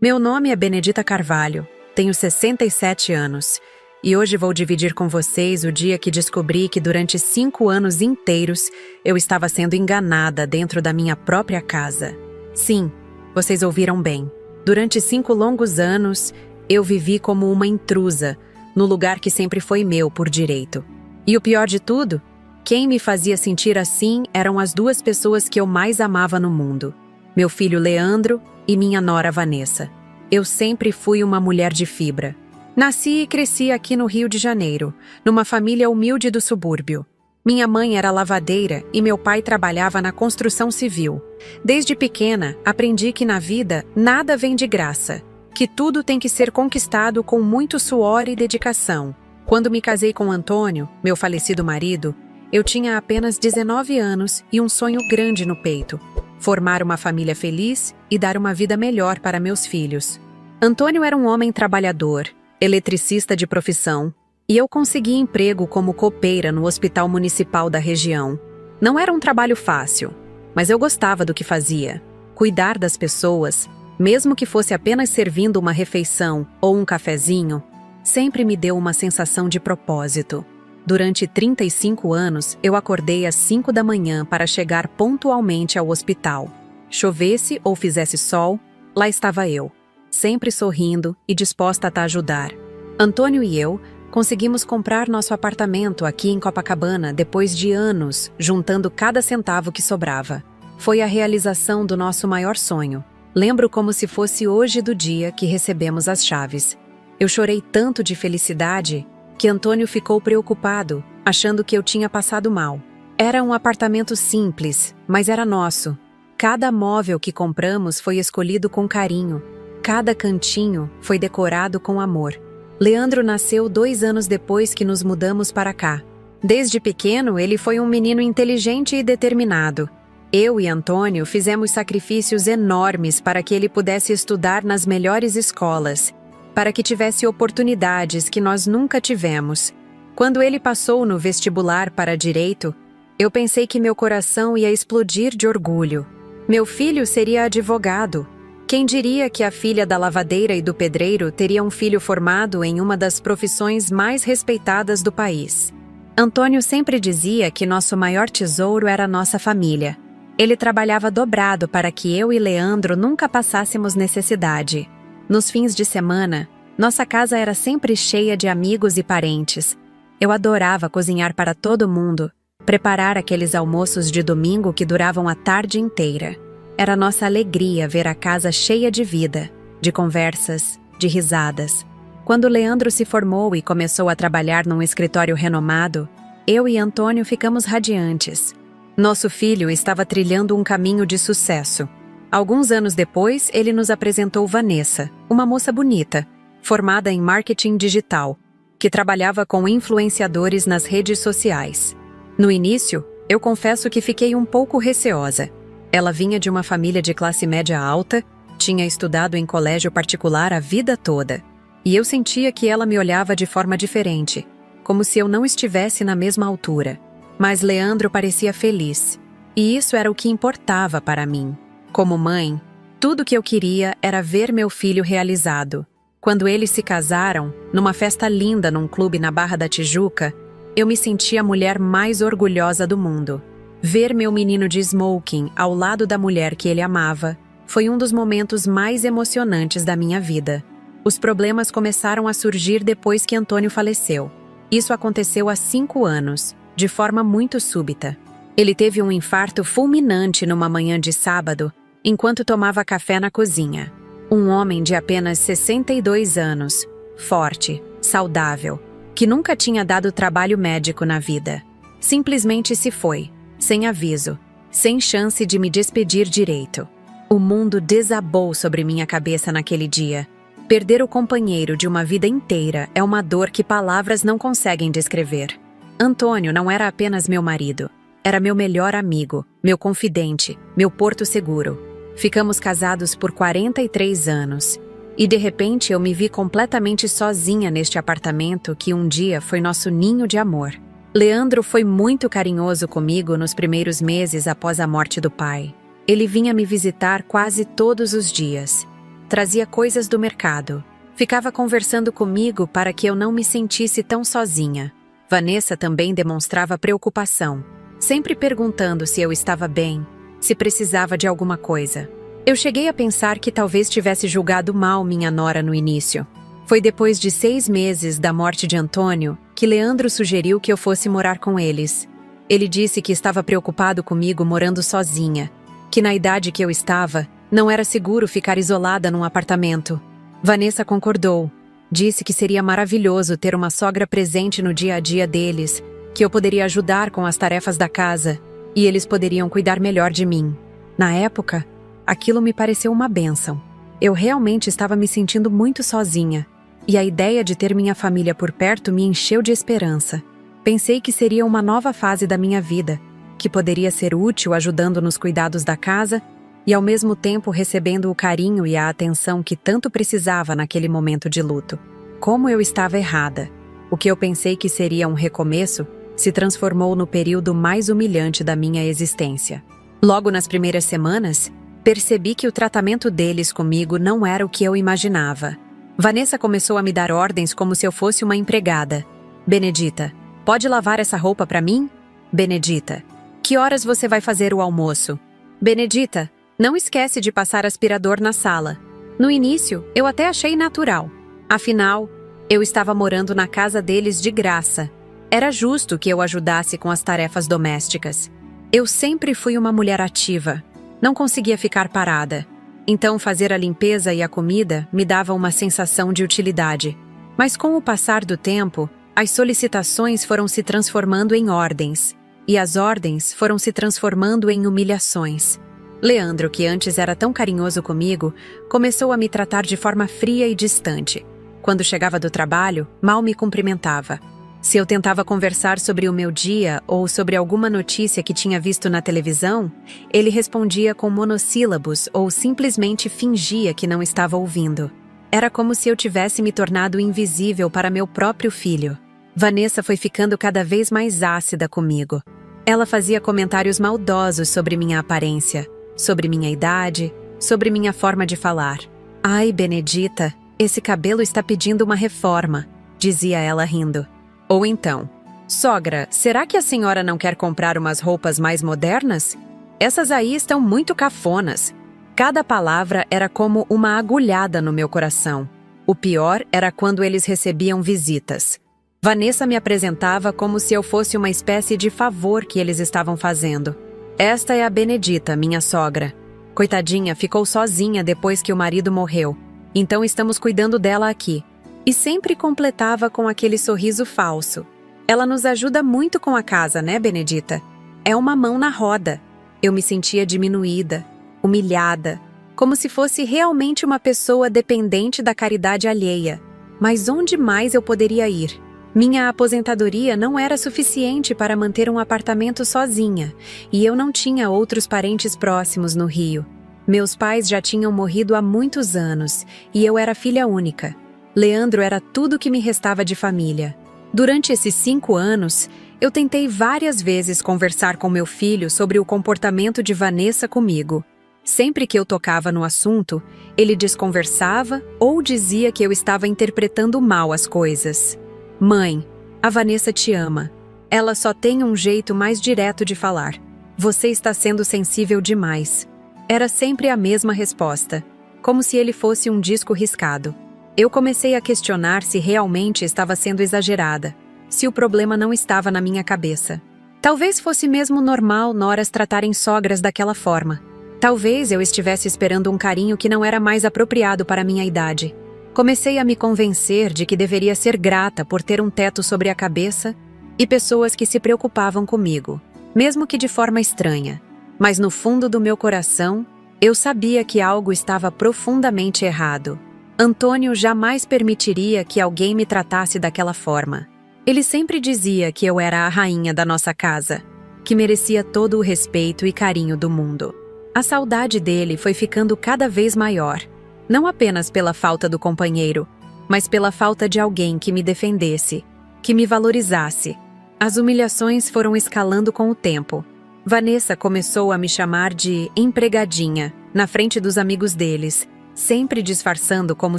Meu nome é Benedita Carvalho, tenho 67 anos e hoje vou dividir com vocês o dia que descobri que durante 5 anos inteiros eu estava sendo enganada dentro da minha própria casa. Sim, vocês ouviram bem. Durante 5 longos anos, eu vivi como uma intrusa, no lugar que sempre foi meu por direito. E o pior de tudo, quem me fazia sentir assim eram as 2 pessoas que eu mais amava no mundo. Meu filho Leandro e minha nora Vanessa. Eu sempre fui uma mulher de fibra. Nasci e cresci aqui no Rio de Janeiro, numa família humilde do subúrbio. Minha mãe era lavadeira e meu pai trabalhava na construção civil. Desde pequena, aprendi que na vida nada vem de graça, que tudo tem que ser conquistado com muito suor e dedicação. Quando me casei com Antônio, meu falecido marido, eu tinha apenas 19 anos e um sonho grande no peito: formar uma família feliz e dar uma vida melhor para meus filhos. Antônio era um homem trabalhador, eletricista de profissão, e eu consegui emprego como copeira no hospital municipal da região. Não era um trabalho fácil, mas eu gostava do que fazia. Cuidar das pessoas, mesmo que fosse apenas servindo uma refeição ou um cafezinho, sempre me deu uma sensação de propósito. Durante 35 anos, eu acordei às 5 da manhã para chegar pontualmente ao hospital. Chovesse ou fizesse sol, lá estava eu, sempre sorrindo e disposta a ajudar. Antônio e eu conseguimos comprar nosso apartamento aqui em Copacabana depois de anos, juntando cada centavo que sobrava. Foi a realização do nosso maior sonho. Lembro como se fosse hoje do dia que recebemos as chaves. Eu chorei tanto de felicidade que Antônio ficou preocupado, achando que eu tinha passado mal. Era um apartamento simples, mas era nosso. Cada móvel que compramos foi escolhido com carinho. Cada cantinho foi decorado com amor. Leandro nasceu 2 anos depois que nos mudamos para cá. Desde pequeno, ele foi um menino inteligente e determinado. Eu e Antônio fizemos sacrifícios enormes para que ele pudesse estudar nas melhores escolas, para que tivesse oportunidades que nós nunca tivemos. Quando ele passou no vestibular para Direito, eu pensei que meu coração ia explodir de orgulho. Meu filho seria advogado. Quem diria que a filha da lavadeira e do pedreiro teria um filho formado em uma das profissões mais respeitadas do país? Antônio sempre dizia que nosso maior tesouro era nossa família. Ele trabalhava dobrado para que eu e Leandro nunca passássemos necessidade. Nos fins de semana, nossa casa era sempre cheia de amigos e parentes. Eu adorava cozinhar para todo mundo, preparar aqueles almoços de domingo que duravam a tarde inteira. Era nossa alegria ver a casa cheia de vida, de conversas, de risadas. Quando Leandro se formou e começou a trabalhar num escritório renomado, eu e Antônio ficamos radiantes. Nosso filho estava trilhando um caminho de sucesso. Alguns anos depois, ele nos apresentou Vanessa, uma moça bonita, formada em marketing digital, que trabalhava com influenciadores nas redes sociais. No início, eu confesso que fiquei um pouco receosa. Ela vinha de uma família de classe média alta, tinha estudado em colégio particular a vida toda, e eu sentia que ela me olhava de forma diferente, como se eu não estivesse na mesma altura. Mas Leandro parecia feliz, e isso era o que importava para mim. Como mãe, tudo que eu queria era ver meu filho realizado. Quando eles se casaram, numa festa linda num clube na Barra da Tijuca, eu me senti a mulher mais orgulhosa do mundo. Ver meu menino de smoking ao lado da mulher que ele amava foi um dos momentos mais emocionantes da minha vida. Os problemas começaram a surgir depois que Antônio faleceu. Isso aconteceu há 5 anos, de forma muito súbita. Ele teve um infarto fulminante numa manhã de sábado, enquanto tomava café na cozinha. Um homem de apenas 62 anos, forte, saudável, que nunca tinha dado trabalho médico na vida. Simplesmente se foi, sem aviso, sem chance de me despedir direito. O mundo desabou sobre minha cabeça naquele dia. Perder o companheiro de uma vida inteira é uma dor que palavras não conseguem descrever. Antônio não era apenas meu marido. Era meu melhor amigo, meu confidente, meu porto seguro. Ficamos casados por 43 anos. E de repente eu me vi completamente sozinha neste apartamento que um dia foi nosso ninho de amor. Leandro foi muito carinhoso comigo nos primeiros meses após a morte do pai. Ele vinha me visitar quase todos os dias. trazia coisas do mercado. Ficava conversando comigo para que eu não me sentisse tão sozinha. Vanessa também demonstrava preocupação, sempre perguntando se eu estava bem, se precisava de alguma coisa. Eu cheguei a pensar que talvez tivesse julgado mal minha nora no início. Foi depois de 6 meses da morte de Antônio que Leandro sugeriu que eu fosse morar com eles. Ele disse que estava preocupado comigo morando sozinha, que na idade que eu estava, não era seguro ficar isolada num apartamento. Vanessa concordou. Disse que seria maravilhoso ter uma sogra presente no dia a dia deles, que eu poderia ajudar com as tarefas da casa e eles poderiam cuidar melhor de mim. Na época, aquilo me pareceu uma bênção. Eu realmente estava me sentindo muito sozinha, e a ideia de ter minha família por perto me encheu de esperança. Pensei que seria uma nova fase da minha vida, que poderia ser útil ajudando nos cuidados da casa e ao mesmo tempo recebendo o carinho e a atenção que tanto precisava naquele momento de luto. Como eu estava errada. O que eu pensei que seria um recomeço se transformou no período mais humilhante da minha existência. Logo nas primeiras semanas, percebi que o tratamento deles comigo não era o que eu imaginava. Vanessa começou a me dar ordens como se eu fosse uma empregada. Benedita, pode lavar essa roupa para mim? Benedita, que horas você vai fazer o almoço? Benedita, não esquece de passar aspirador na sala. No início, eu até achei natural. Afinal, eu estava morando na casa deles de graça. Era justo que eu ajudasse com as tarefas domésticas. Eu sempre fui uma mulher ativa. Não conseguia ficar parada. Então, fazer a limpeza e a comida me dava uma sensação de utilidade. Mas com o passar do tempo, as solicitações foram se transformando em ordens. E as ordens foram se transformando em humilhações. Leandro, que antes era tão carinhoso comigo, começou a me tratar de forma fria e distante. Quando chegava do trabalho, mal me cumprimentava. Se eu tentava conversar sobre o meu dia ou sobre alguma notícia que tinha visto na televisão, ele respondia com monossílabos ou simplesmente fingia que não estava ouvindo. Era como se eu tivesse me tornado invisível para meu próprio filho. Vanessa foi ficando cada vez mais ácida comigo. Ela fazia comentários maldosos sobre minha aparência, sobre minha idade, sobre minha forma de falar. Ai, Benedita, esse cabelo está pedindo uma reforma, dizia ela rindo. Ou então, sogra, será que a senhora não quer comprar umas roupas mais modernas? Essas aí estão muito cafonas. Cada palavra era como uma agulhada no meu coração. O pior era quando eles recebiam visitas. Vanessa me apresentava como se eu fosse uma espécie de favor que eles estavam fazendo. Esta é a Benedita, minha sogra. Coitadinha, ficou sozinha depois que o marido morreu. Então estamos cuidando dela aqui. E sempre completava com aquele sorriso falso. Ela nos ajuda muito com a casa, né, Benedita? É uma mão na roda. Eu me sentia diminuída, humilhada, como se fosse realmente uma pessoa dependente da caridade alheia. Mas onde mais eu poderia ir? Minha aposentadoria não era suficiente para manter um apartamento sozinha, e eu não tinha outros parentes próximos no Rio. Meus pais já tinham morrido há muitos anos, e eu era filha única. Leandro era tudo que me restava de família. Durante esses 5 anos, eu tentei várias vezes conversar com meu filho sobre o comportamento de Vanessa comigo. Sempre que eu tocava no assunto, ele desconversava ou dizia que eu estava interpretando mal as coisas. Mãe, a Vanessa te ama. Ela só tem um jeito mais direto de falar. Você está sendo sensível demais. Era sempre a mesma resposta, como se ele fosse um disco riscado. Eu comecei a questionar se realmente estava sendo exagerada, se o problema não estava na minha cabeça. Talvez fosse mesmo normal noras tratarem sogras daquela forma. Talvez eu estivesse esperando um carinho que não era mais apropriado para minha idade. Comecei a me convencer de que deveria ser grata por ter um teto sobre a cabeça e pessoas que se preocupavam comigo, mesmo que de forma estranha. Mas no fundo do meu coração, eu sabia que algo estava profundamente errado. Antônio jamais permitiria que alguém me tratasse daquela forma. Ele sempre dizia que eu era a rainha da nossa casa, que merecia todo o respeito e carinho do mundo. A saudade dele foi ficando cada vez maior, não apenas pela falta do companheiro, mas pela falta de alguém que me defendesse, que me valorizasse. As humilhações foram escalando com o tempo. Vanessa começou a me chamar de empregadinha, na frente dos amigos deles, sempre disfarçando como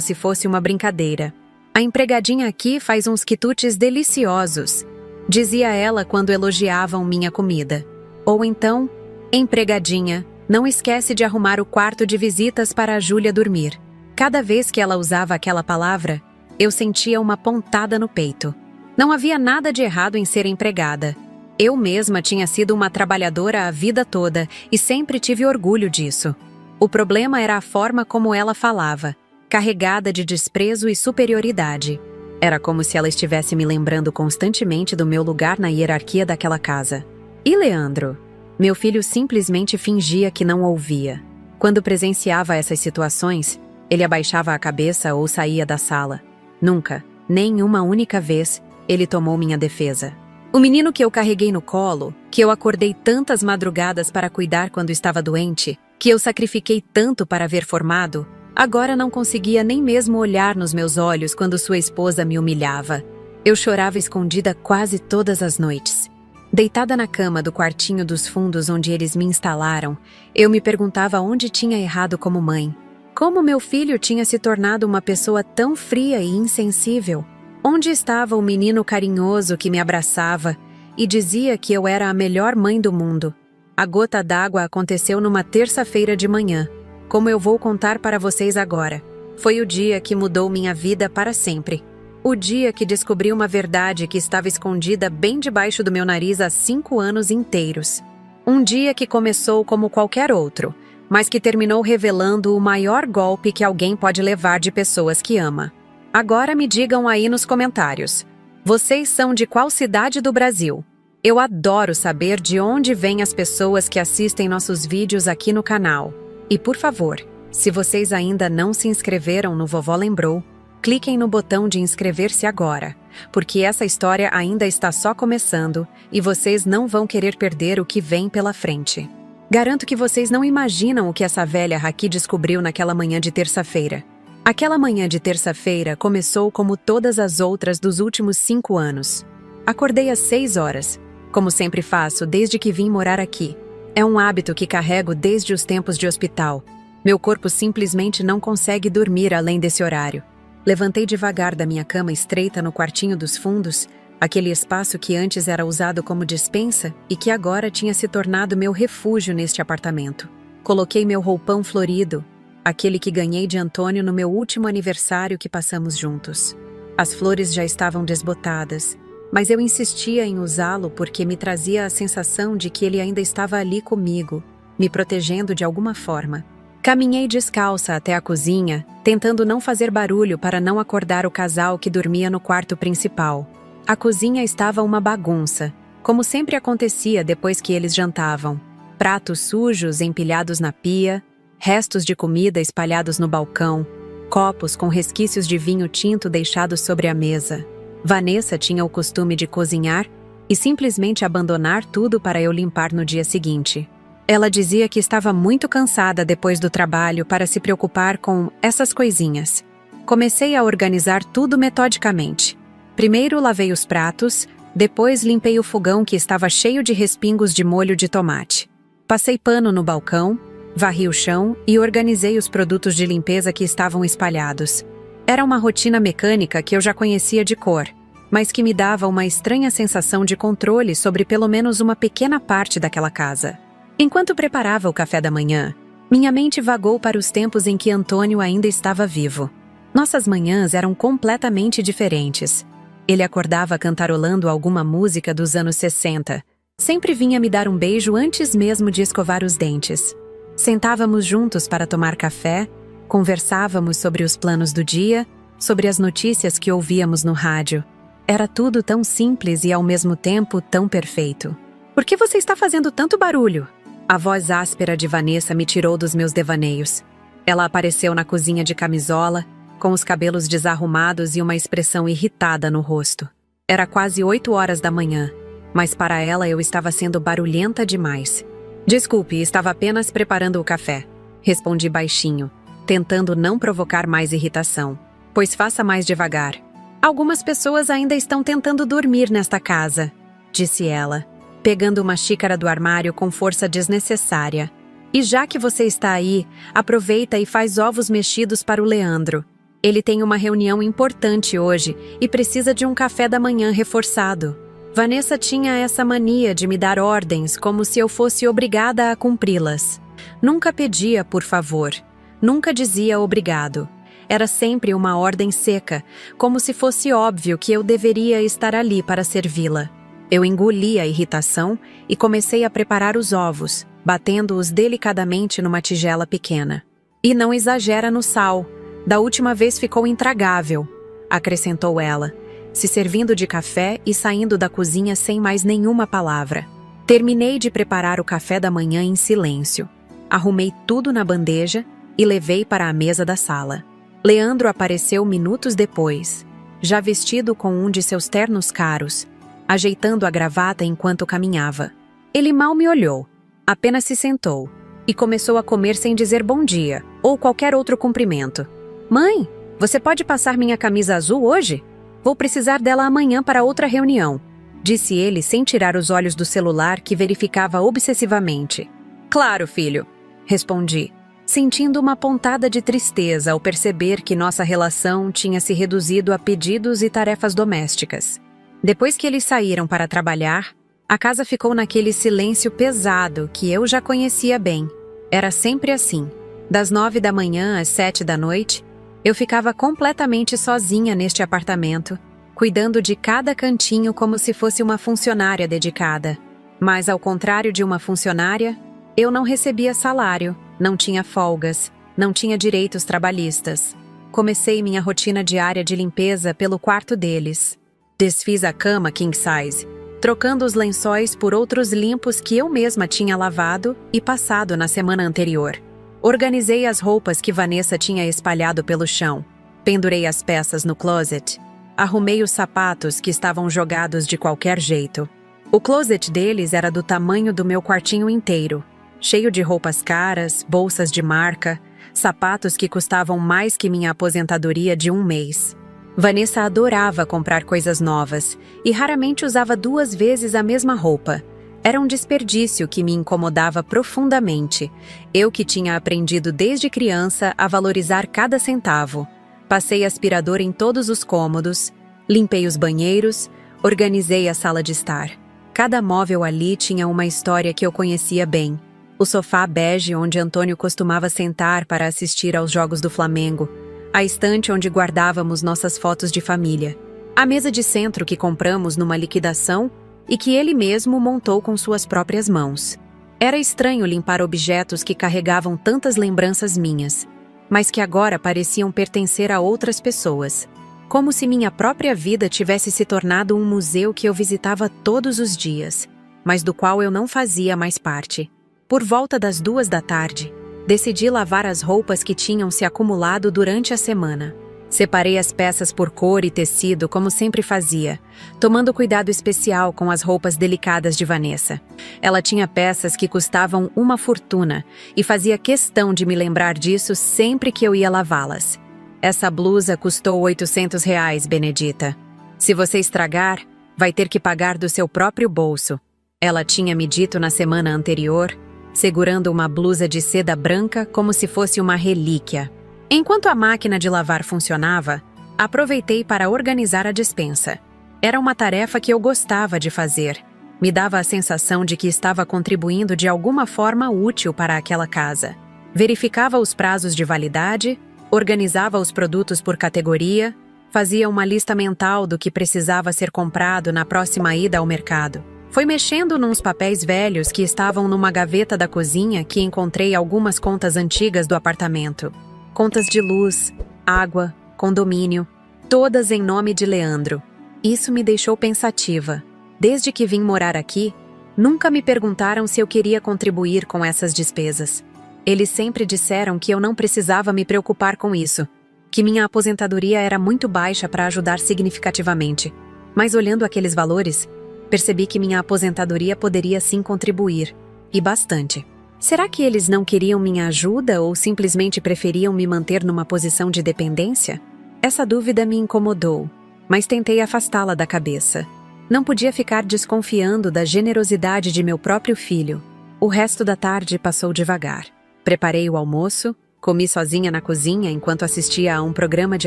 se fosse uma brincadeira. A empregadinha aqui faz uns quitutes deliciosos, dizia ela quando elogiavam minha comida. Ou então, empregadinha, não esquece de arrumar o quarto de visitas para a Júlia dormir. Cada vez que ela usava aquela palavra, eu sentia uma pontada no peito. Não havia nada de errado em ser empregada. Eu mesma tinha sido uma trabalhadora a vida toda e sempre tive orgulho disso. O problema era a forma como ela falava, carregada de desprezo e superioridade. Era como se ela estivesse me lembrando constantemente do meu lugar na hierarquia daquela casa. E Leandro? Meu filho simplesmente fingia que não ouvia. Quando presenciava essas situações, ele abaixava a cabeça ou saía da sala. Nunca, nem uma única vez, ele tomou minha defesa. O menino que eu carreguei no colo, que eu acordei tantas madrugadas para cuidar quando estava doente, que eu sacrifiquei tanto para ver formado, agora não conseguia nem mesmo olhar nos meus olhos quando sua esposa me humilhava. Eu chorava escondida quase todas as noites. Deitada na cama do quartinho dos fundos onde eles me instalaram, eu me perguntava onde tinha errado como mãe. Como meu filho tinha se tornado uma pessoa tão fria e insensível? Onde estava o menino carinhoso que me abraçava e dizia que eu era a melhor mãe do mundo? A gota d'água aconteceu numa terça-feira de manhã, como eu vou contar para vocês agora. Foi o dia que mudou minha vida para sempre. O dia que descobri uma verdade que estava escondida bem debaixo do meu nariz há 5 anos inteiros. Um dia que começou como qualquer outro, mas que terminou revelando o maior golpe que alguém pode levar de pessoas que ama. Agora me digam aí nos comentários. Vocês são de qual cidade do Brasil? Eu adoro saber de onde vêm as pessoas que assistem nossos vídeos aqui no canal. E por favor, se vocês ainda não se inscreveram no Vovó Lembrou, cliquem no botão de inscrever-se agora, porque essa história ainda está só começando e vocês não vão querer perder o que vem pela frente. Garanto que vocês não imaginam o que essa velha aqui descobriu naquela manhã de terça-feira. Aquela manhã de terça-feira começou como todas as outras dos últimos 5 anos. Acordei às 6 horas, como sempre faço desde que vim morar aqui. É um hábito que carrego desde os tempos de hospital. Meu corpo simplesmente não consegue dormir além desse horário. Levantei devagar da minha cama estreita no quartinho dos fundos, aquele espaço que antes era usado como despensa e que agora tinha se tornado meu refúgio neste apartamento. Coloquei meu roupão florido, aquele que ganhei de Antônio no meu último aniversário que passamos juntos. As flores já estavam desbotadas, mas eu insistia em usá-lo porque me trazia a sensação de que ele ainda estava ali comigo, me protegendo de alguma forma. Caminhei descalça até a cozinha, tentando não fazer barulho para não acordar o casal que dormia no quarto principal. A cozinha estava uma bagunça, como sempre acontecia depois que eles jantavam. Pratos sujos empilhados na pia, restos de comida espalhados no balcão, copos com resquícios de vinho tinto deixados sobre a mesa. Vanessa tinha o costume de cozinhar e simplesmente abandonar tudo para eu limpar no dia seguinte. Ela dizia que estava muito cansada depois do trabalho para se preocupar com essas coisinhas. Comecei a organizar tudo metodicamente. Primeiro lavei os pratos, depois limpei o fogão que estava cheio de respingos de molho de tomate. Passei pano no balcão, varri o chão e organizei os produtos de limpeza que estavam espalhados. Era uma rotina mecânica que eu já conhecia de cor, mas que me dava uma estranha sensação de controle sobre pelo menos uma pequena parte daquela casa. Enquanto preparava o café da manhã, minha mente vagou para os tempos em que Antônio ainda estava vivo. Nossas manhãs eram completamente diferentes. Ele acordava cantarolando alguma música dos anos 60. Sempre vinha me dar um beijo antes mesmo de escovar os dentes. Sentávamos juntos para tomar café, conversávamos sobre os planos do dia, sobre as notícias que ouvíamos no rádio. Era tudo tão simples e ao mesmo tempo tão perfeito. "Por que você está fazendo tanto barulho?" A voz áspera de Vanessa me tirou dos meus devaneios. Ela apareceu na cozinha de camisola, com os cabelos desarrumados e uma expressão irritada no rosto. Era quase 8 horas da manhã, mas para ela eu estava sendo barulhenta demais. "Desculpe, estava apenas preparando o café", respondi baixinho, tentando não provocar mais irritação. "Pois faça mais devagar. Algumas pessoas ainda estão tentando dormir nesta casa", disse ela, pegando uma xícara do armário com força desnecessária. E já que você está aí, aproveita e faz ovos mexidos para o Leandro. Ele tem uma reunião importante hoje e precisa de um café da manhã reforçado. Vanessa tinha essa mania de me dar ordens como se eu fosse obrigada a cumpri-las. Nunca pedia por favor, nunca dizia obrigado. Era sempre uma ordem seca, como se fosse óbvio que eu deveria estar ali para servi-la. Eu engoli a irritação e comecei a preparar os ovos, batendo-os delicadamente numa tigela pequena. E não exagera no sal, da última vez ficou intragável, acrescentou ela, se servindo de café e saindo da cozinha sem mais nenhuma palavra. Terminei de preparar o café da manhã em silêncio. Arrumei tudo na bandeja e levei para a mesa da sala. Leandro apareceu minutos depois, já vestido com um de seus ternos caros, ajeitando a gravata enquanto caminhava. Ele mal me olhou, apenas se sentou e começou a comer sem dizer bom dia ou qualquer outro cumprimento. Mãe, você pode passar minha camisa azul hoje? Vou precisar dela amanhã para outra reunião, disse ele sem tirar os olhos do celular que verificava obsessivamente. Claro, filho, respondi, sentindo uma pontada de tristeza ao perceber que nossa relação tinha se reduzido a pedidos e tarefas domésticas. Depois que eles saíram para trabalhar, a casa ficou naquele silêncio pesado que eu já conhecia bem. Era sempre assim. Das 9 da manhã às 7 da noite, eu ficava completamente sozinha neste apartamento, cuidando de cada cantinho como se fosse uma funcionária dedicada. Mas, ao contrário de uma funcionária, eu não recebia salário, não tinha folgas, não tinha direitos trabalhistas. Comecei minha rotina diária de limpeza pelo quarto deles. Desfiz a cama king size, trocando os lençóis por outros limpos que eu mesma tinha lavado e passado na semana anterior. Organizei as roupas que Vanessa tinha espalhado pelo chão. Pendurei as peças no closet. Arrumei os sapatos que estavam jogados de qualquer jeito. O closet deles era do tamanho do meu quartinho inteiro, cheio de roupas caras, bolsas de marca, sapatos que custavam mais que minha aposentadoria de um mês. Vanessa adorava comprar coisas novas e raramente usava 2 vezes a mesma roupa. Era um desperdício que me incomodava profundamente. Eu que tinha aprendido desde criança a valorizar cada centavo. Passei aspirador em todos os cômodos, limpei os banheiros, organizei a sala de estar. Cada móvel ali tinha uma história que eu conhecia bem. O sofá bege onde Antônio costumava sentar para assistir aos jogos do Flamengo. A estante onde guardávamos nossas fotos de família. A mesa de centro que compramos numa liquidação e que ele mesmo montou com suas próprias mãos. Era estranho limpar objetos que carregavam tantas lembranças minhas, mas que agora pareciam pertencer a outras pessoas. Como se minha própria vida tivesse se tornado um museu que eu visitava todos os dias, mas do qual eu não fazia mais parte. Por volta das 2 da tarde, decidi lavar as roupas que tinham se acumulado durante a semana. Separei as peças por cor e tecido como sempre fazia, tomando cuidado especial com as roupas delicadas de Vanessa. Ela tinha peças que custavam uma fortuna e fazia questão de me lembrar disso sempre que eu ia lavá-las. Essa blusa custou R$ 800, Benedita. Se você estragar, vai ter que pagar do seu próprio bolso. Ela tinha me dito na semana anterior, segurando uma blusa de seda branca como se fosse uma relíquia. Enquanto a máquina de lavar funcionava, aproveitei para organizar a despensa. Era uma tarefa que eu gostava de fazer. Me dava a sensação de que estava contribuindo de alguma forma útil para aquela casa. Verificava os prazos de validade, organizava os produtos por categoria, fazia uma lista mental do que precisava ser comprado na próxima ida ao mercado. Foi mexendo nos papéis velhos que estavam numa gaveta da cozinha que encontrei algumas contas antigas do apartamento. Contas de luz, água, condomínio, todas em nome de Leandro. Isso me deixou pensativa. Desde que vim morar aqui, nunca me perguntaram se eu queria contribuir com essas despesas. Eles sempre disseram que eu não precisava me preocupar com isso, que minha aposentadoria era muito baixa para ajudar significativamente. Mas olhando aqueles valores, percebi que minha aposentadoria poderia sim contribuir, e bastante. Será que eles não queriam minha ajuda ou simplesmente preferiam me manter numa posição de dependência? Essa dúvida me incomodou, mas tentei afastá-la da cabeça. Não podia ficar desconfiando da generosidade de meu próprio filho. O resto da tarde passou devagar. Preparei o almoço, comi sozinha na cozinha enquanto assistia a um programa de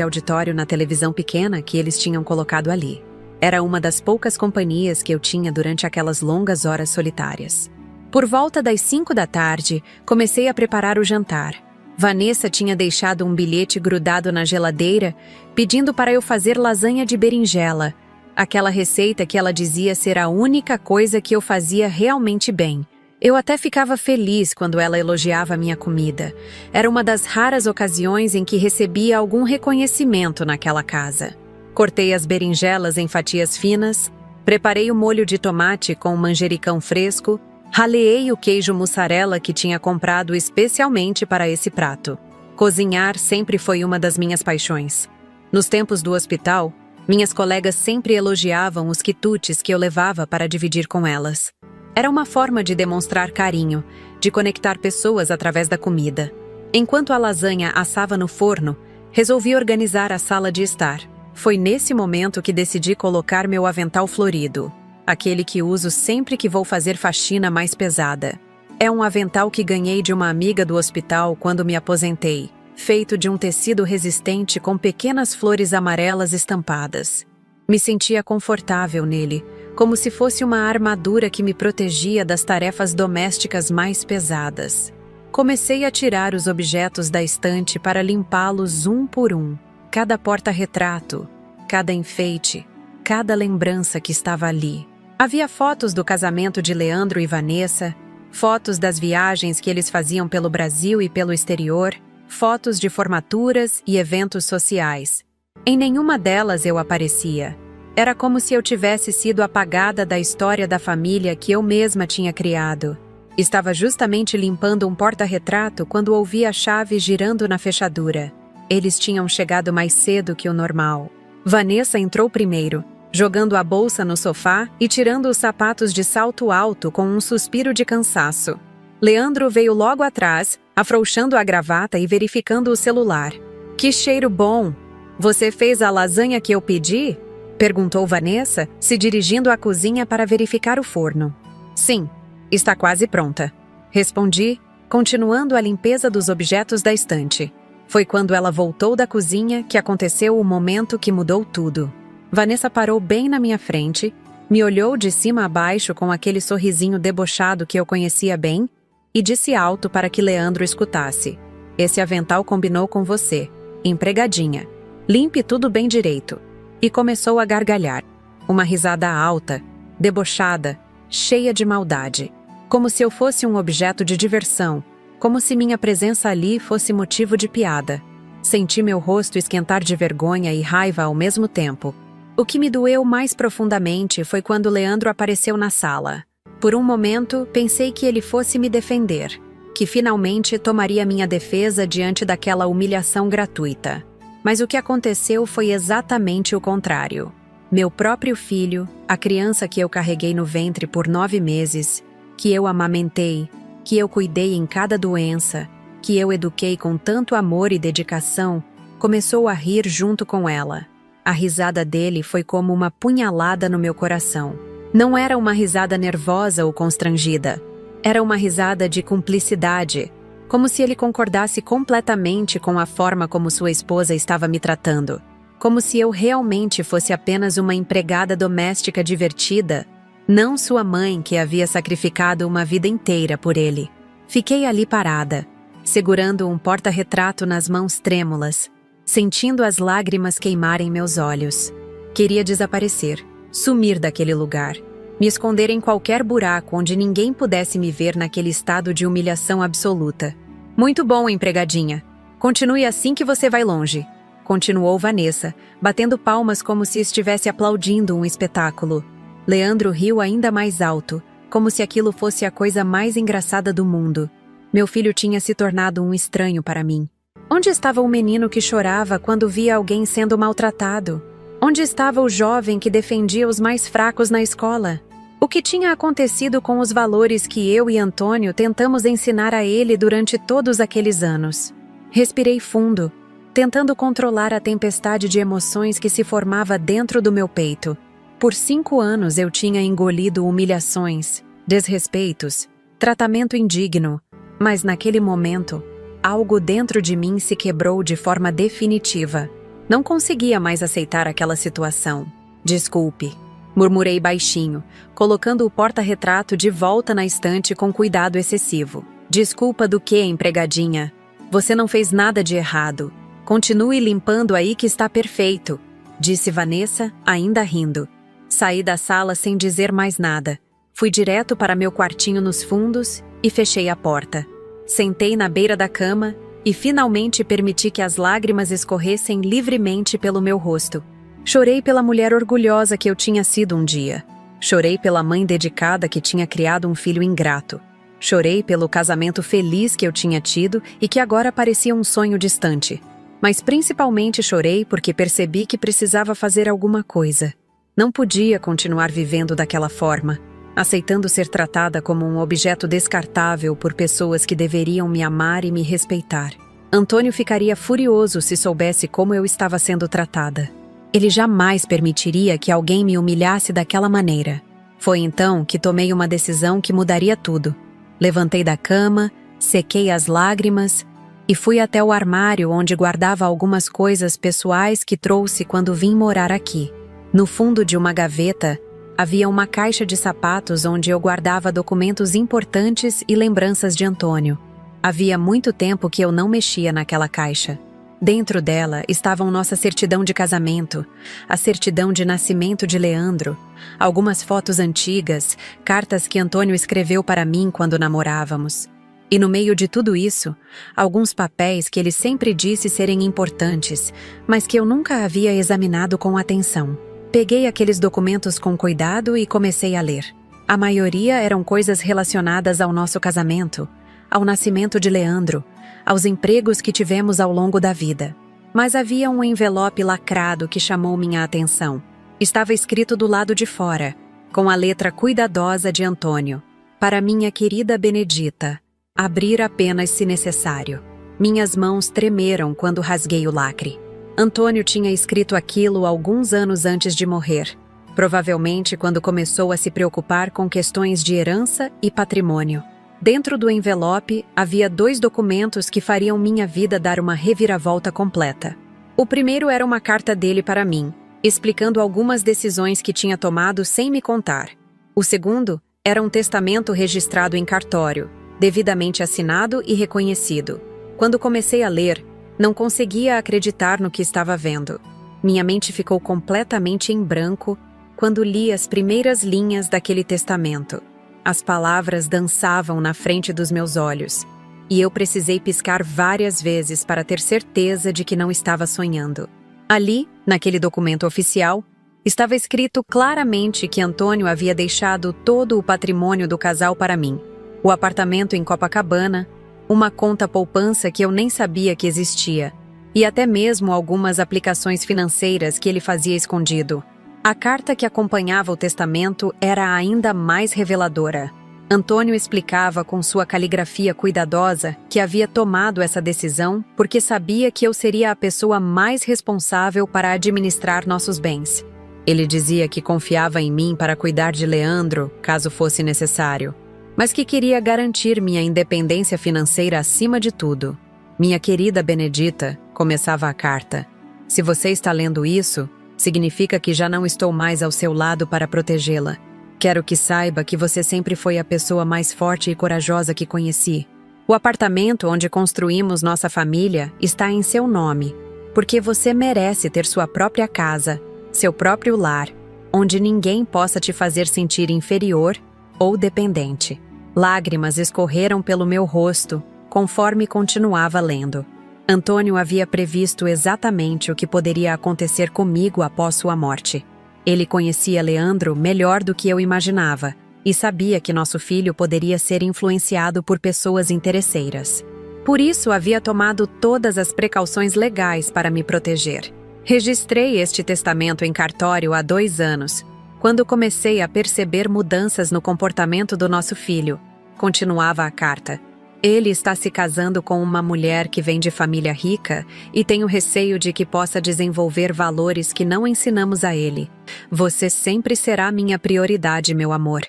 auditório na televisão pequena que eles tinham colocado ali. Era uma das poucas companhias que eu tinha durante aquelas longas horas solitárias. Por volta das 5 da tarde, comecei a preparar o jantar. Vanessa tinha deixado um bilhete grudado na geladeira, pedindo para eu fazer lasanha de berinjela, aquela receita que ela dizia ser a única coisa que eu fazia realmente bem. Eu até ficava feliz quando ela elogiava a minha comida. Era uma das raras ocasiões em que recebia algum reconhecimento naquela casa. Cortei as berinjelas em fatias finas, preparei o molho de tomate com manjericão fresco, raleei o queijo mussarela que tinha comprado especialmente para esse prato. Cozinhar sempre foi uma das minhas paixões. Nos tempos do hospital, minhas colegas sempre elogiavam os quitutes que eu levava para dividir com elas. Era uma forma de demonstrar carinho, de conectar pessoas através da comida. Enquanto a lasanha assava no forno, resolvi organizar a sala de estar. Foi nesse momento que decidi colocar meu avental florido, aquele que uso sempre que vou fazer faxina mais pesada. É um avental que ganhei de uma amiga do hospital quando me aposentei, feito de um tecido resistente com pequenas flores amarelas estampadas. Me sentia confortável nele, como se fosse uma armadura que me protegia das tarefas domésticas mais pesadas. Comecei a tirar os objetos da estante para limpá-los um por um. Cada porta-retrato, cada enfeite, cada lembrança que estava ali. Havia fotos do casamento de Leandro e Vanessa, fotos das viagens que eles faziam pelo Brasil e pelo exterior, fotos de formaturas e eventos sociais. Em nenhuma delas eu aparecia. Era como se eu tivesse sido apagada da história da família que eu mesma tinha criado. Estava justamente limpando um porta-retrato quando ouvi a chave girando na fechadura. Eles tinham chegado mais cedo que o normal. Vanessa entrou primeiro, jogando a bolsa no sofá e tirando os sapatos de salto alto com um suspiro de cansaço. Leandro veio logo atrás, afrouxando a gravata e verificando o celular. Que cheiro bom! Você fez a lasanha que eu pedi? Perguntou Vanessa, se dirigindo à cozinha para verificar o forno. Sim, está quase pronta. Respondi, continuando a limpeza dos objetos da estante. Foi quando ela voltou da cozinha que aconteceu o momento que mudou tudo. Vanessa parou bem na minha frente, me olhou de cima a baixo com aquele sorrisinho debochado que eu conhecia bem e disse alto para que Leandro escutasse. Esse avental combinou com você, empregadinha. Limpe tudo bem direito. E começou a gargalhar. Uma risada alta, debochada, cheia de maldade. Como se eu fosse um objeto de diversão, como se minha presença ali fosse motivo de piada. Senti meu rosto esquentar de vergonha e raiva ao mesmo tempo. O que me doeu mais profundamente foi quando Leandro apareceu na sala. Por um momento, pensei que ele fosse me defender, que finalmente tomaria minha defesa diante daquela humilhação gratuita. Mas o que aconteceu foi exatamente o contrário. Meu próprio filho, a criança que eu carreguei no ventre por 9 meses, que eu amamentei, que eu cuidei em cada doença, que eu eduquei com tanto amor e dedicação, começou a rir junto com ela. A risada dele foi como uma punhalada no meu coração. Não era uma risada nervosa ou constrangida. Era uma risada de cumplicidade, como se ele concordasse completamente com a forma como sua esposa estava me tratando. Como se eu realmente fosse apenas uma empregada doméstica divertida, não sua mãe que havia sacrificado uma vida inteira por ele. Fiquei ali parada, segurando um porta-retrato nas mãos trêmulas, sentindo as lágrimas queimarem meus olhos. Queria desaparecer, sumir daquele lugar, me esconder em qualquer buraco onde ninguém pudesse me ver naquele estado de humilhação absoluta. Muito bom, empregadinha. Continue assim que você vai longe. Continuou Vanessa, batendo palmas como se estivesse aplaudindo um espetáculo. Leandro riu ainda mais alto, como se aquilo fosse a coisa mais engraçada do mundo. Meu filho tinha se tornado um estranho para mim. Onde estava o menino que chorava quando via alguém sendo maltratado? Onde estava o jovem que defendia os mais fracos na escola? O que tinha acontecido com os valores que eu e Antônio tentamos ensinar a ele durante todos aqueles anos? Respirei fundo, tentando controlar a tempestade de emoções que se formava dentro do meu peito. Por 5 anos eu tinha engolido humilhações, desrespeitos, Tratamento indigno, mas naquele momento, algo dentro de mim se quebrou de forma definitiva. Não conseguia mais aceitar aquela situação. Desculpe, murmurei baixinho, colocando o porta-retrato de volta na estante com cuidado excessivo. Desculpa do quê, empregadinha? Você não fez nada de errado. Continue limpando aí que está perfeito, disse Vanessa, ainda rindo. Saí da sala sem dizer mais nada. Fui direto para meu quartinho nos fundos e fechei a porta. Sentei na beira da cama e finalmente permiti que as lágrimas escorressem livremente pelo meu rosto. Chorei pela mulher orgulhosa que eu tinha sido um dia. Chorei pela mãe dedicada que tinha criado um filho ingrato. Chorei pelo casamento feliz que eu tinha tido e que agora parecia um sonho distante. Mas principalmente chorei porque percebi que precisava fazer alguma coisa. Não podia continuar vivendo daquela forma, aceitando ser tratada como um objeto descartável por pessoas que deveriam me amar e me respeitar. Antônio ficaria furioso se soubesse como eu estava sendo tratada. Ele jamais permitiria que alguém me humilhasse daquela maneira. Foi então que tomei uma decisão que mudaria tudo. Levantei da cama, sequei as lágrimas e fui até o armário onde guardava algumas coisas pessoais que trouxe quando vim morar aqui. No fundo de uma gaveta, havia uma caixa de sapatos onde eu guardava documentos importantes e lembranças de Antônio. Havia muito tempo que eu não mexia naquela caixa. Dentro dela estavam nossa certidão de casamento, a certidão de nascimento de Leandro, algumas fotos antigas, cartas que Antônio escreveu para mim quando namorávamos. E no meio de tudo isso, alguns papéis que ele sempre disse serem importantes, mas que eu nunca havia examinado com atenção. Peguei aqueles documentos com cuidado e comecei a ler. A maioria eram coisas relacionadas ao nosso casamento, ao nascimento de Leandro, aos empregos que tivemos ao longo da vida. Mas havia um envelope lacrado que chamou minha atenção. Estava escrito do lado de fora, com a letra cuidadosa de Antônio. Para minha querida Benedita, abrir apenas se necessário. Minhas mãos tremeram quando rasguei o lacre. Antônio tinha escrito aquilo alguns anos antes de morrer, provavelmente quando começou a se preocupar com questões de herança e patrimônio. Dentro do envelope havia 2 documentos que fariam minha vida dar uma reviravolta completa. O primeiro era uma carta dele para mim, explicando algumas decisões que tinha tomado sem me contar. O segundo era um testamento registrado em cartório, devidamente assinado e reconhecido. Quando comecei a ler, não conseguia acreditar no que estava vendo. Minha mente ficou completamente em branco quando li as primeiras linhas daquele testamento. As palavras dançavam na frente dos meus olhos, e eu precisei piscar várias vezes para ter certeza de que não estava sonhando. Ali, naquele documento oficial, estava escrito claramente que Antônio havia deixado todo o patrimônio do casal para mim. O apartamento em Copacabana, uma conta poupança que eu nem sabia que existia, e até mesmo algumas aplicações financeiras que ele fazia escondido. A carta que acompanhava o testamento era ainda mais reveladora. Antônio explicava com sua caligrafia cuidadosa que havia tomado essa decisão porque sabia que eu seria a pessoa mais responsável para administrar nossos bens. Ele dizia que confiava em mim para cuidar de Leandro, caso fosse necessário, mas que queria garantir minha independência financeira acima de tudo. Minha querida Benedita, começava a carta, se você está lendo isso, significa que já não estou mais ao seu lado para protegê-la. Quero que saiba que você sempre foi a pessoa mais forte e corajosa que conheci. O apartamento onde construímos nossa família está em seu nome, porque você merece ter sua própria casa, seu próprio lar, onde ninguém possa te fazer sentir inferior ou dependente. Lágrimas escorreram pelo meu rosto, conforme continuava lendo. Antônio havia previsto exatamente o que poderia acontecer comigo após sua morte. Ele conhecia Leandro melhor do que eu imaginava e sabia que nosso filho poderia ser influenciado por pessoas interesseiras. Por isso, havia tomado todas as precauções legais para me proteger. Registrei este testamento em cartório há 2 anos, quando comecei a perceber mudanças no comportamento do nosso filho. Continuava a carta. Ele está se casando com uma mulher que vem de família rica e tenho receio de que possa desenvolver valores que não ensinamos a ele. Você sempre será minha prioridade, meu amor.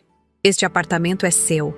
Este apartamento é seu.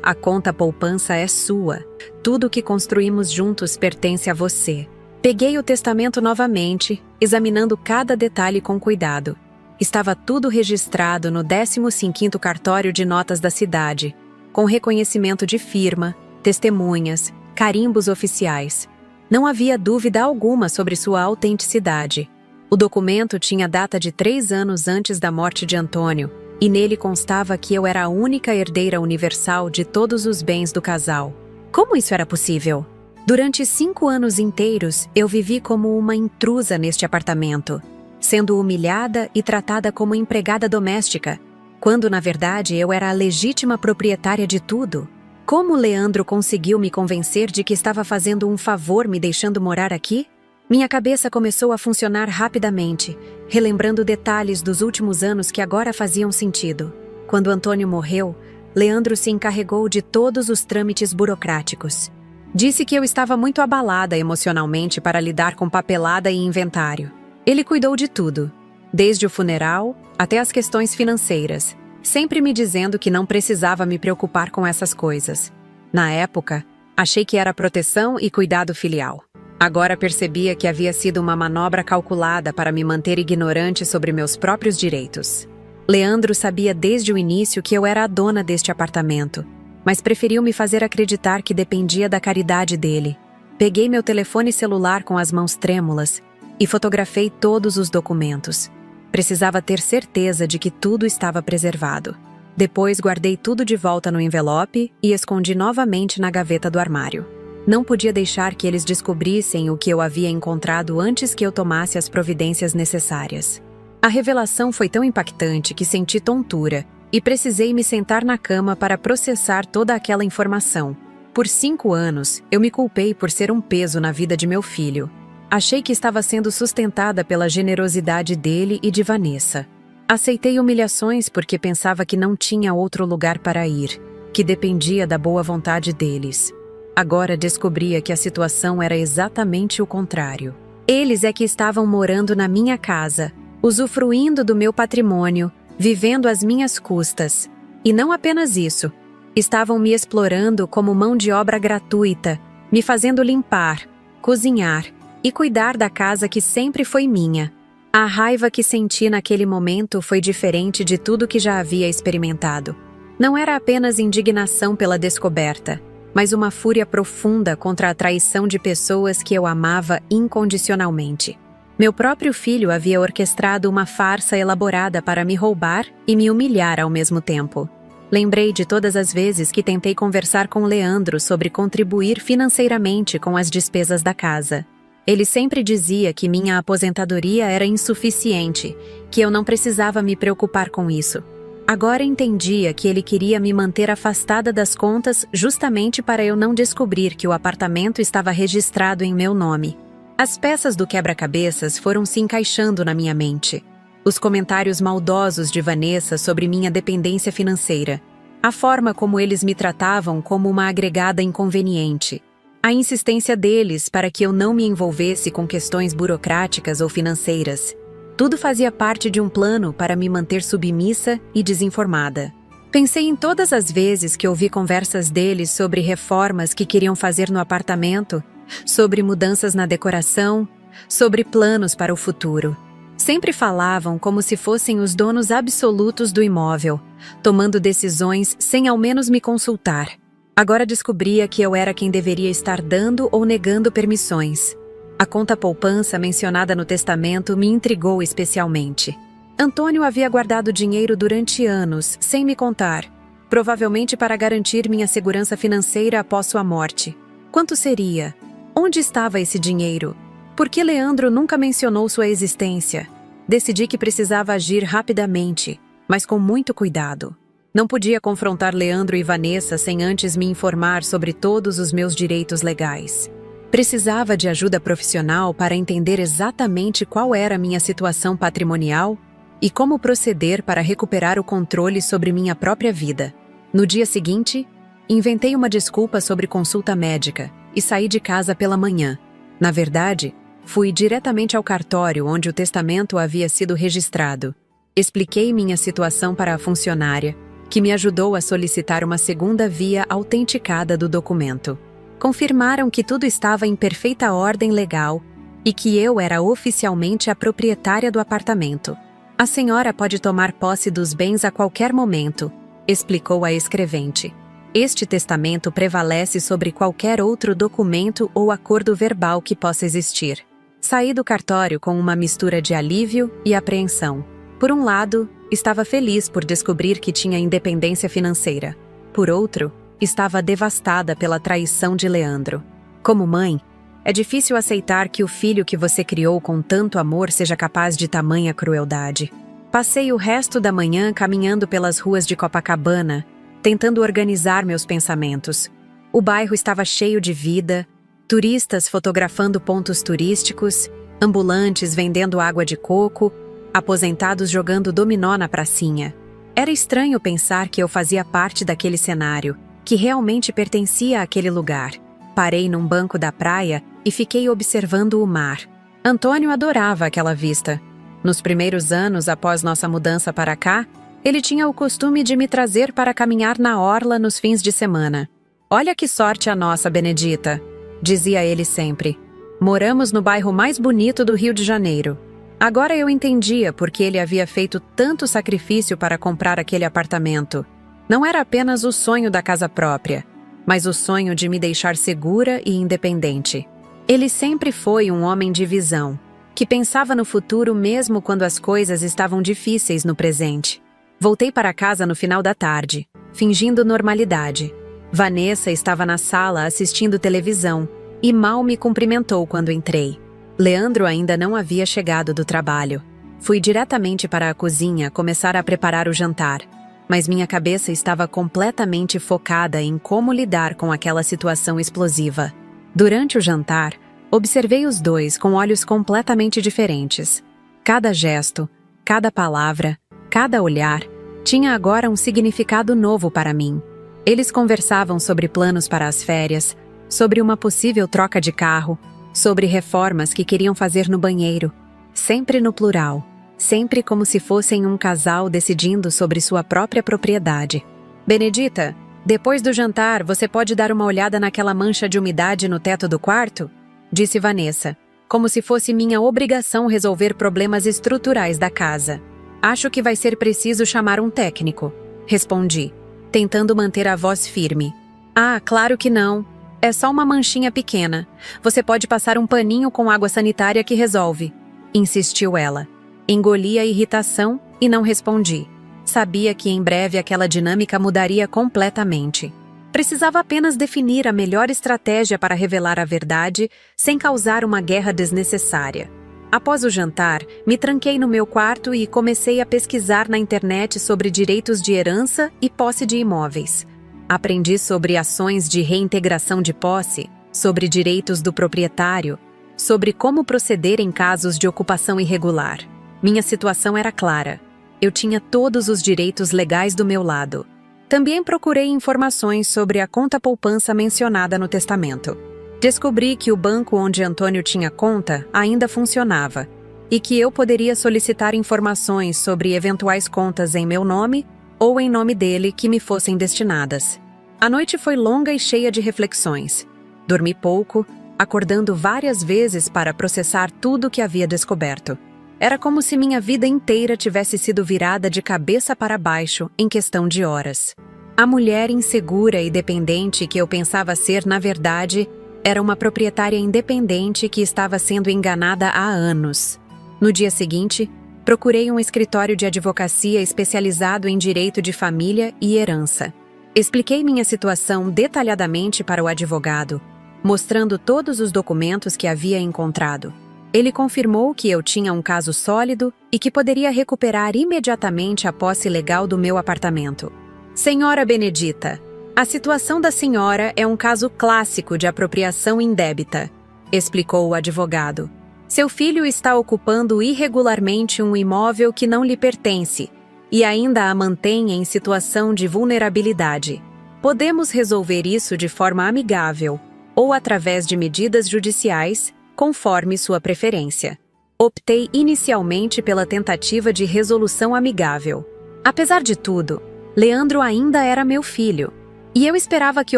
A conta poupança é sua. Tudo o que construímos juntos pertence a você. Peguei o testamento novamente, examinando cada detalhe com cuidado. Estava tudo registrado no 15º cartório de notas da cidade, com reconhecimento de firma, testemunhas, carimbos oficiais. Não havia dúvida alguma sobre sua autenticidade. O documento tinha data de 3 anos antes da morte de Antônio, e nele constava que eu era a única herdeira universal de todos os bens do casal. Como isso era possível? Durante 5 anos inteiros, eu vivi como uma intrusa neste apartamento, sendo humilhada e tratada como empregada doméstica, quando na verdade eu era a legítima proprietária de tudo. Como Leandro conseguiu me convencer de que estava fazendo um favor me deixando morar aqui? Minha cabeça começou a funcionar rapidamente, relembrando detalhes dos últimos anos que agora faziam sentido. Quando Antônio morreu, Leandro se encarregou de todos os trâmites burocráticos. Disse que eu estava muito abalada emocionalmente para lidar com papelada e inventário. Ele cuidou de tudo, desde o funeral até as questões financeiras, sempre me dizendo que não precisava me preocupar com essas coisas. Na época, achei que era proteção e cuidado filial. Agora percebia que havia sido uma manobra calculada para me manter ignorante sobre meus próprios direitos. Leandro sabia desde o início que eu era a dona deste apartamento, mas preferiu me fazer acreditar que dependia da caridade dele. Peguei meu telefone celular com as mãos trêmulas e fotografei todos os documentos. Precisava ter certeza de que tudo estava preservado. Depois guardei tudo de volta no envelope e escondi novamente na gaveta do armário. Não podia deixar que eles descobrissem o que eu havia encontrado antes que eu tomasse as providências necessárias. A revelação foi tão impactante que senti tontura e precisei me sentar na cama para processar toda aquela informação. Por 5 anos, eu me culpei por ser um peso na vida de meu filho. Achei que estava sendo sustentada pela generosidade dele e de Vanessa. Aceitei humilhações porque pensava que não tinha outro lugar para ir, que dependia da boa vontade deles. Agora descobria que a situação era exatamente o contrário. Eles é que estavam morando na minha casa, usufruindo do meu patrimônio, vivendo às minhas custas. E não apenas isso. Estavam me explorando como mão de obra gratuita, me fazendo limpar, cozinhar e cuidar da casa que sempre foi minha. A raiva que senti naquele momento foi diferente de tudo que já havia experimentado. Não era apenas indignação pela descoberta, mas uma fúria profunda contra a traição de pessoas que eu amava incondicionalmente. Meu próprio filho havia orquestrado uma farsa elaborada para me roubar e me humilhar ao mesmo tempo. Lembrei de todas as vezes que tentei conversar com Leandro sobre contribuir financeiramente com as despesas da casa. Ele sempre dizia que minha aposentadoria era insuficiente, que eu não precisava me preocupar com isso. Agora entendia que ele queria me manter afastada das contas justamente para eu não descobrir que o apartamento estava registrado em meu nome. As peças do quebra-cabeças foram se encaixando na minha mente. Os comentários maldosos de Vanessa sobre minha dependência financeira, a forma como eles me tratavam como uma agregada inconveniente, a insistência deles para que eu não me envolvesse com questões burocráticas ou financeiras. Tudo fazia parte de um plano para me manter submissa e desinformada. Pensei em todas as vezes que ouvi conversas deles sobre reformas que queriam fazer no apartamento, sobre mudanças na decoração, sobre planos para o futuro. Sempre falavam como se fossem os donos absolutos do imóvel, tomando decisões sem ao menos me consultar. Agora descobria que eu era quem deveria estar dando ou negando permissões. A conta poupança mencionada no testamento me intrigou especialmente. Antônio havia guardado dinheiro durante anos, sem me contar, provavelmente para garantir minha segurança financeira após sua morte. Quanto seria? Onde estava esse dinheiro? Por que Leandro nunca mencionou sua existência? Decidi que precisava agir rapidamente, mas com muito cuidado. Não podia confrontar Leandro e Vanessa sem antes me informar sobre todos os meus direitos legais. Precisava de ajuda profissional para entender exatamente qual era minha situação patrimonial e como proceder para recuperar o controle sobre minha própria vida. No dia seguinte, inventei uma desculpa sobre consulta médica e saí de casa pela manhã. Na verdade, fui diretamente ao cartório onde o testamento havia sido registrado. Expliquei minha situação para a funcionária que me ajudou a solicitar uma segunda via autenticada do documento. Confirmaram que tudo estava em perfeita ordem legal e que eu era oficialmente a proprietária do apartamento. A senhora pode tomar posse dos bens a qualquer momento, explicou a escrevente. Este testamento prevalece sobre qualquer outro documento ou acordo verbal que possa existir. Saí do cartório com uma mistura de alívio e apreensão. Por um lado, estava feliz por descobrir que tinha independência financeira. Por outro, estava devastada pela traição de Leandro. Como mãe, é difícil aceitar que o filho que você criou com tanto amor seja capaz de tamanha crueldade. Passei o resto da manhã caminhando pelas ruas de Copacabana, tentando organizar meus pensamentos. O bairro estava cheio de vida, turistas fotografando pontos turísticos, ambulantes vendendo água de coco, aposentados jogando dominó na pracinha. Era estranho pensar que eu fazia parte daquele cenário, que realmente pertencia àquele lugar. Parei num banco da praia e fiquei observando o mar. Antônio adorava aquela vista. Nos primeiros anos após nossa mudança para cá, ele tinha o costume de me trazer para caminhar na orla nos fins de semana. "Olha que sorte a nossa, Benedita", dizia ele sempre. "Moramos no bairro mais bonito do Rio de Janeiro." Agora eu entendia por que ele havia feito tanto sacrifício para comprar aquele apartamento. Não era apenas o sonho da casa própria, mas o sonho de me deixar segura e independente. Ele sempre foi um homem de visão, que pensava no futuro mesmo quando as coisas estavam difíceis no presente. Voltei para casa no final da tarde, fingindo normalidade. Vanessa estava na sala assistindo televisão e mal me cumprimentou quando entrei. Leandro ainda não havia chegado do trabalho. Fui diretamente para a cozinha começar a preparar o jantar, mas minha cabeça estava completamente focada em como lidar com aquela situação explosiva. Durante o jantar, observei os dois com olhos completamente diferentes. Cada gesto, cada palavra, cada olhar, tinha agora um significado novo para mim. Eles conversavam sobre planos para as férias, sobre uma possível troca de carro, sobre reformas que queriam fazer no banheiro, sempre no plural, sempre como se fossem um casal decidindo sobre sua própria propriedade. "Benedita, depois do jantar, você pode dar uma olhada naquela mancha de umidade no teto do quarto?", disse Vanessa, como se fosse minha obrigação resolver problemas estruturais da casa. "Acho que vai ser preciso chamar um técnico", respondi, tentando manter a voz firme. "Ah, claro que não. É só uma manchinha pequena. Você pode passar um paninho com água sanitária que resolve", insistiu ela. Engoli a irritação e não respondi. Sabia que em breve aquela dinâmica mudaria completamente. Precisava apenas definir a melhor estratégia para revelar a verdade sem causar uma guerra desnecessária. Após o jantar, me tranquei no meu quarto e comecei a pesquisar na internet sobre direitos de herança e posse de imóveis. Aprendi sobre ações de reintegração de posse, sobre direitos do proprietário, sobre como proceder em casos de ocupação irregular. Minha situação era clara. Eu tinha todos os direitos legais do meu lado. Também procurei informações sobre a conta poupança mencionada no testamento. Descobri que o banco onde Antônio tinha conta ainda funcionava e que eu poderia solicitar informações sobre eventuais contas em meu nome ou em nome dele que me fossem destinadas. A noite foi longa e cheia de reflexões. Dormi pouco, acordando várias vezes para processar tudo o que havia descoberto. Era como se minha vida inteira tivesse sido virada de cabeça para baixo em questão de horas. A mulher insegura e dependente que eu pensava ser, na verdade, era uma proprietária independente que estava sendo enganada há anos. No dia seguinte, procurei um escritório de advocacia especializado em direito de família e herança. Expliquei minha situação detalhadamente para o advogado, mostrando todos os documentos que havia encontrado. Ele confirmou que eu tinha um caso sólido e que poderia recuperar imediatamente a posse legal do meu apartamento. "Senhora Benedita, a situação da senhora é um caso clássico de apropriação indébita", explicou o advogado. "Seu filho está ocupando irregularmente um imóvel que não lhe pertence e ainda a mantém em situação de vulnerabilidade. Podemos resolver isso de forma amigável ou através de medidas judiciais, conforme sua preferência. Optei inicialmente pela tentativa de resolução amigável. Apesar de tudo, Leandro ainda era meu filho, e eu esperava que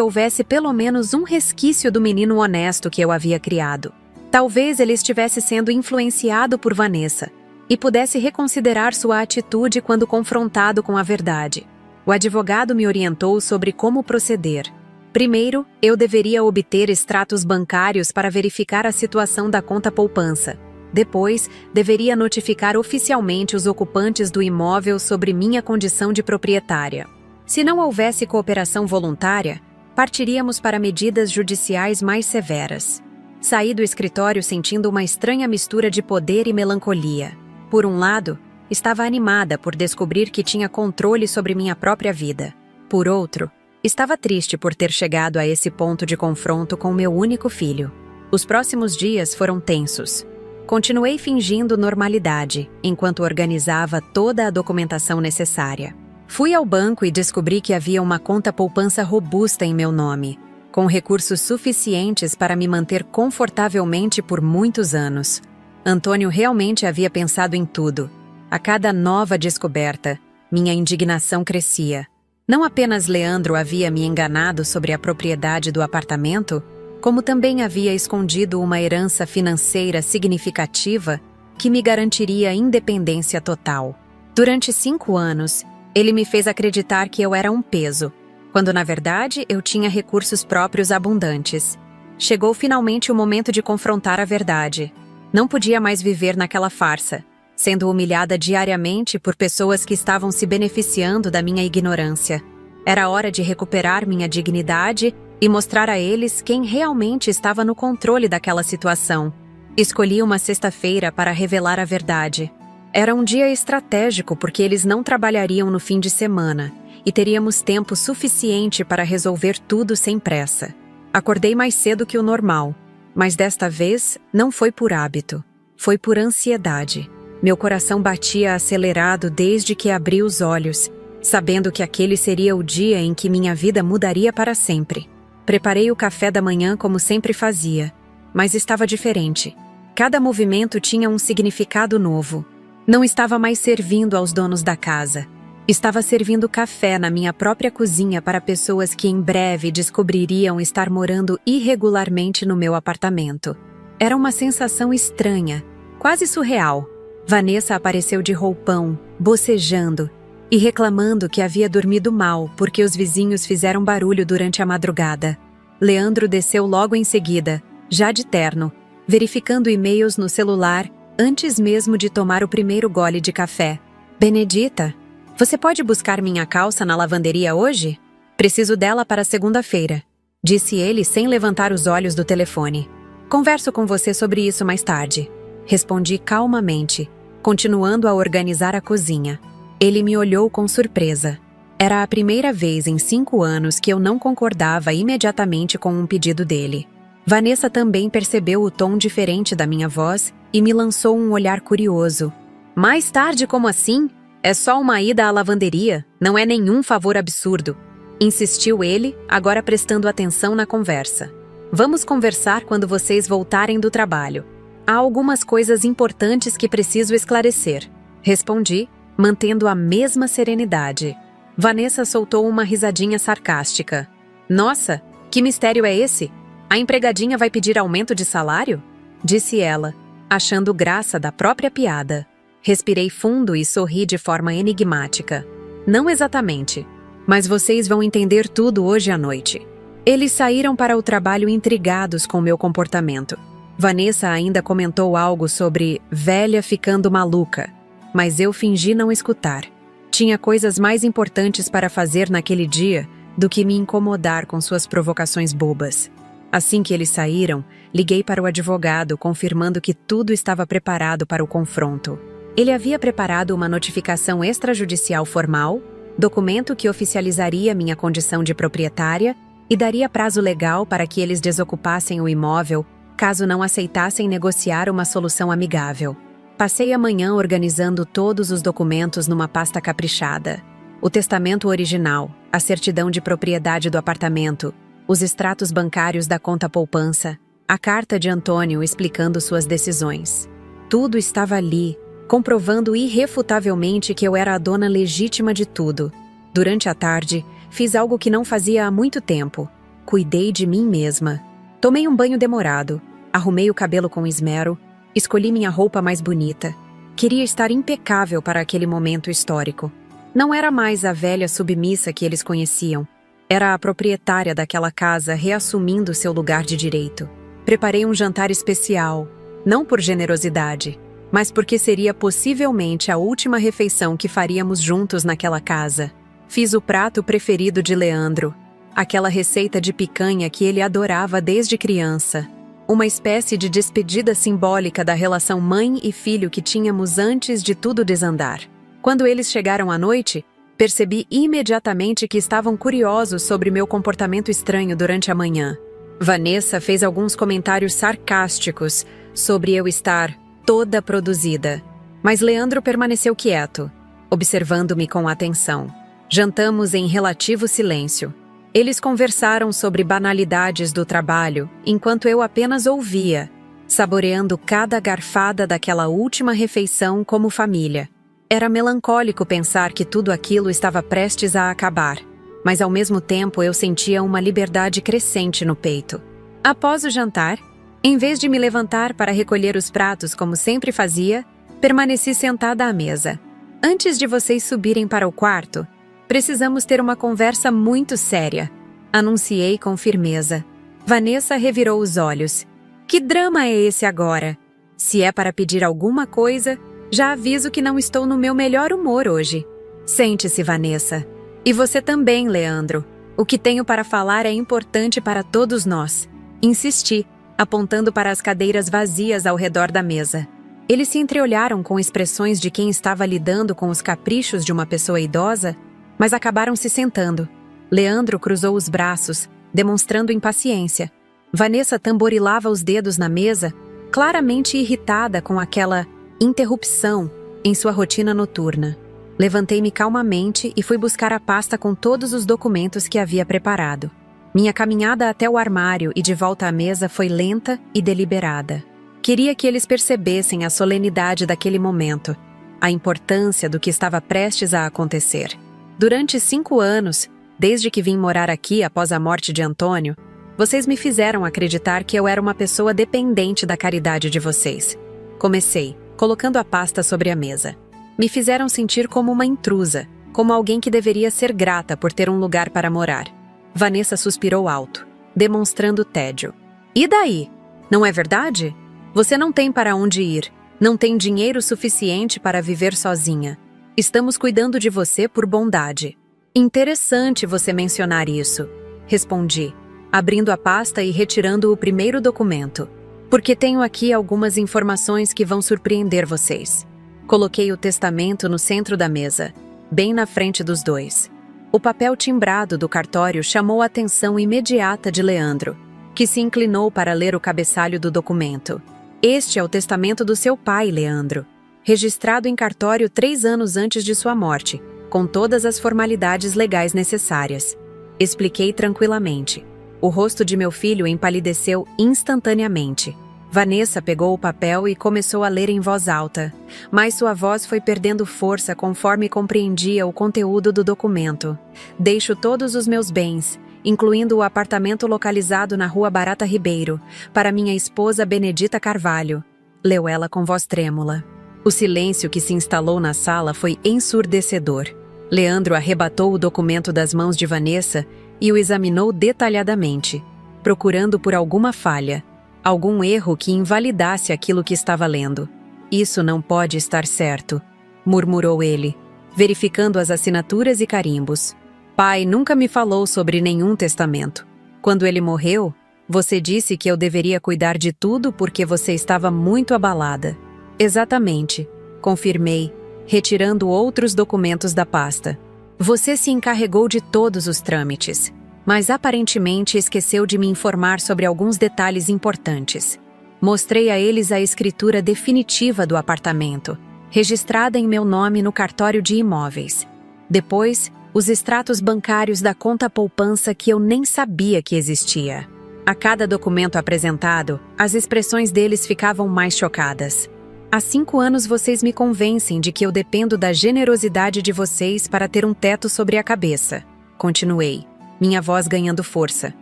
houvesse pelo menos um resquício do menino honesto que eu havia criado. Talvez ele estivesse sendo influenciado por Vanessa e pudesse reconsiderar sua atitude quando confrontado com a verdade. O advogado me orientou sobre como proceder. Primeiro, eu deveria obter extratos bancários para verificar a situação da conta poupança. Depois, deveria notificar oficialmente os ocupantes do imóvel sobre minha condição de proprietária. Se não houvesse cooperação voluntária, partiríamos para medidas judiciais mais severas. Saí do escritório sentindo uma estranha mistura de poder e melancolia. Por um lado, estava animada por descobrir que tinha controle sobre minha própria vida. Por outro, estava triste por ter chegado a esse ponto de confronto com meu único filho. Os próximos dias foram tensos. Continuei fingindo normalidade, enquanto organizava toda a documentação necessária. Fui ao banco e descobri que havia uma conta poupança robusta em meu nome, com recursos suficientes para me manter confortavelmente por muitos anos. Antônio realmente havia pensado em tudo. A cada nova descoberta, minha indignação crescia. Não apenas Leandro havia me enganado sobre a propriedade do apartamento, como também havia escondido uma herança financeira significativa que me garantiria independência total. Durante 5 anos, ele me fez acreditar que eu era um peso, quando na verdade eu tinha recursos próprios abundantes. Chegou finalmente o momento de confrontar a verdade. Não podia mais viver naquela farsa, sendo humilhada diariamente por pessoas que estavam se beneficiando da minha ignorância. Era hora de recuperar minha dignidade e mostrar a eles quem realmente estava no controle daquela situação. Escolhi uma sexta-feira para revelar a verdade. Era um dia estratégico porque eles não trabalhariam no fim de semana e teríamos tempo suficiente para resolver tudo sem pressa. Acordei mais cedo que o normal, mas desta vez não foi por hábito, foi por ansiedade. Meu coração batia acelerado desde que abri os olhos, sabendo que aquele seria o dia em que minha vida mudaria para sempre. Preparei o café da manhã como sempre fazia, mas estava diferente. Cada movimento tinha um significado novo. Não estava mais servindo aos donos da casa. Estava servindo café na minha própria cozinha para pessoas que em breve descobririam estar morando irregularmente no meu apartamento. Era uma sensação estranha, quase surreal. Vanessa apareceu de roupão, bocejando e reclamando que havia dormido mal porque os vizinhos fizeram barulho durante a madrugada. Leandro desceu logo em seguida, já de terno, verificando e-mails no celular antes mesmo de tomar o primeiro gole de café. Benedita, você pode buscar minha calça na lavanderia hoje? Preciso dela para segunda-feira, disse ele sem levantar os olhos do telefone. Converso com você sobre isso mais tarde, respondi calmamente, continuando a organizar a cozinha. Ele me olhou com surpresa. Era a primeira vez em 5 anos que eu não concordava imediatamente com um pedido dele. Vanessa também percebeu o tom diferente da minha voz e me lançou um olhar curioso. Mais tarde, como assim? É só uma ida à lavanderia, não é nenhum favor absurdo, insistiu ele, agora prestando atenção na conversa. Vamos conversar quando vocês voltarem do trabalho. Há algumas coisas importantes que preciso esclarecer, respondi, mantendo a mesma serenidade. Vanessa soltou uma risadinha sarcástica. Nossa, que mistério é esse? A empregadinha vai pedir aumento de salário? Disse ela, achando graça da própria piada. Respirei fundo e sorri de forma enigmática. Não exatamente, mas vocês vão entender tudo hoje à noite. Eles saíram para o trabalho intrigados com meu comportamento. Vanessa ainda comentou algo sobre velha ficando maluca, mas eu fingi não escutar. Tinha coisas mais importantes para fazer naquele dia do que me incomodar com suas provocações bobas. Assim que eles saíram, liguei para o advogado confirmando que tudo estava preparado para o confronto. Ele havia preparado uma notificação extrajudicial formal, documento que oficializaria minha condição de proprietária e daria prazo legal para que eles desocupassem o imóvel caso não aceitassem negociar uma solução amigável. Passei a manhã organizando todos os documentos numa pasta caprichada. O testamento original, a certidão de propriedade do apartamento, os extratos bancários da conta poupança, a carta de Antônio explicando suas decisões. Tudo estava ali, comprovando irrefutavelmente que eu era a dona legítima de tudo. Durante a tarde, fiz algo que não fazia há muito tempo. Cuidei de mim mesma. Tomei um banho demorado, arrumei o cabelo com esmero, escolhi minha roupa mais bonita. Queria estar impecável para aquele momento histórico. Não era mais a velha submissa que eles conheciam. Era a proprietária daquela casa reassumindo seu lugar de direito. Preparei um jantar especial, não por generosidade, mas porque seria possivelmente a última refeição que faríamos juntos naquela casa. Fiz o prato preferido de Leandro, aquela receita de picanha que ele adorava desde criança. Uma espécie de despedida simbólica da relação mãe e filho que tínhamos antes de tudo desandar. Quando eles chegaram à noite, percebi imediatamente que estavam curiosos sobre meu comportamento estranho durante a manhã. Vanessa fez alguns comentários sarcásticos sobre eu estar toda produzida, mas Leandro permaneceu quieto, observando-me com atenção. Jantamos em relativo silêncio. Eles conversaram sobre banalidades do trabalho, enquanto eu apenas ouvia, saboreando cada garfada daquela última refeição como família. Era melancólico pensar que tudo aquilo estava prestes a acabar, mas ao mesmo tempo eu sentia uma liberdade crescente no peito. Após o jantar, em vez de me levantar para recolher os pratos como sempre fazia, permaneci sentada à mesa. Antes de vocês subirem para o quarto, precisamos ter uma conversa muito séria, anunciei com firmeza. Vanessa revirou os olhos. Que drama é esse agora? Se é para pedir alguma coisa, já aviso que não estou no meu melhor humor hoje. Sente-se, Vanessa. E você também, Leandro. O que tenho para falar é importante para todos nós. Insisti, apontando para as cadeiras vazias ao redor da mesa. Eles se entreolharam com expressões de quem estava lidando com os caprichos de uma pessoa idosa, mas acabaram se sentando. Leandro cruzou os braços, demonstrando impaciência. Vanessa tamborilava os dedos na mesa, claramente irritada com aquela interrupção em sua rotina noturna. Levantei-me calmamente e fui buscar a pasta com todos os documentos que havia preparado. Minha caminhada até o armário e de volta à mesa foi lenta e deliberada. Queria que eles percebessem a solenidade daquele momento, a importância do que estava prestes a acontecer. Durante 5 anos, desde que vim morar aqui após a morte de Antônio, vocês me fizeram acreditar que eu era uma pessoa dependente da caridade de vocês. Comecei, colocando a pasta sobre a mesa. Me fizeram sentir como uma intrusa, como alguém que deveria ser grata por ter um lugar para morar. Vanessa suspirou alto, demonstrando tédio. E daí? Não é verdade? Você não tem para onde ir, não tem dinheiro suficiente para viver sozinha. Estamos cuidando de você por bondade. Interessante você mencionar isso, respondi, abrindo a pasta e retirando o primeiro documento, porque tenho aqui algumas informações que vão surpreender vocês. Coloquei o testamento no centro da mesa, bem na frente dos dois. O papel timbrado do cartório chamou a atenção imediata de Leandro, que se inclinou para ler o cabeçalho do documento. Este é o testamento do seu pai, Leandro, registrado em cartório 3 anos antes de sua morte, com todas as formalidades legais necessárias. Expliquei tranquilamente. O rosto de meu filho empalideceu instantaneamente. Vanessa pegou o papel e começou a ler em voz alta, mas sua voz foi perdendo força conforme compreendia o conteúdo do documento. Deixo todos os meus bens, incluindo o apartamento localizado na Rua Barata Ribeiro, para minha esposa Benedita Carvalho, leu ela com voz trêmula. O silêncio que se instalou na sala foi ensurdecedor. Leandro arrebatou o documento das mãos de Vanessa e o examinou detalhadamente, procurando por alguma falha, algum erro que invalidasse aquilo que estava lendo. Isso não pode estar certo, murmurou ele, verificando as assinaturas e carimbos. Pai nunca me falou sobre nenhum testamento. Quando ele morreu, você disse que eu deveria cuidar de tudo porque você estava muito abalada. Exatamente, confirmei, retirando outros documentos da pasta. Você se encarregou de todos os trâmites, mas aparentemente esqueceu de me informar sobre alguns detalhes importantes. Mostrei a eles a escritura definitiva do apartamento, registrada em meu nome no cartório de imóveis. Depois, os extratos bancários da conta poupança que eu nem sabia que existia. A cada documento apresentado, as expressões deles ficavam mais chocadas. Há 5 anos vocês me convencem de que eu dependo da generosidade de vocês para ter um teto sobre a cabeça. Continuei, minha voz ganhando força.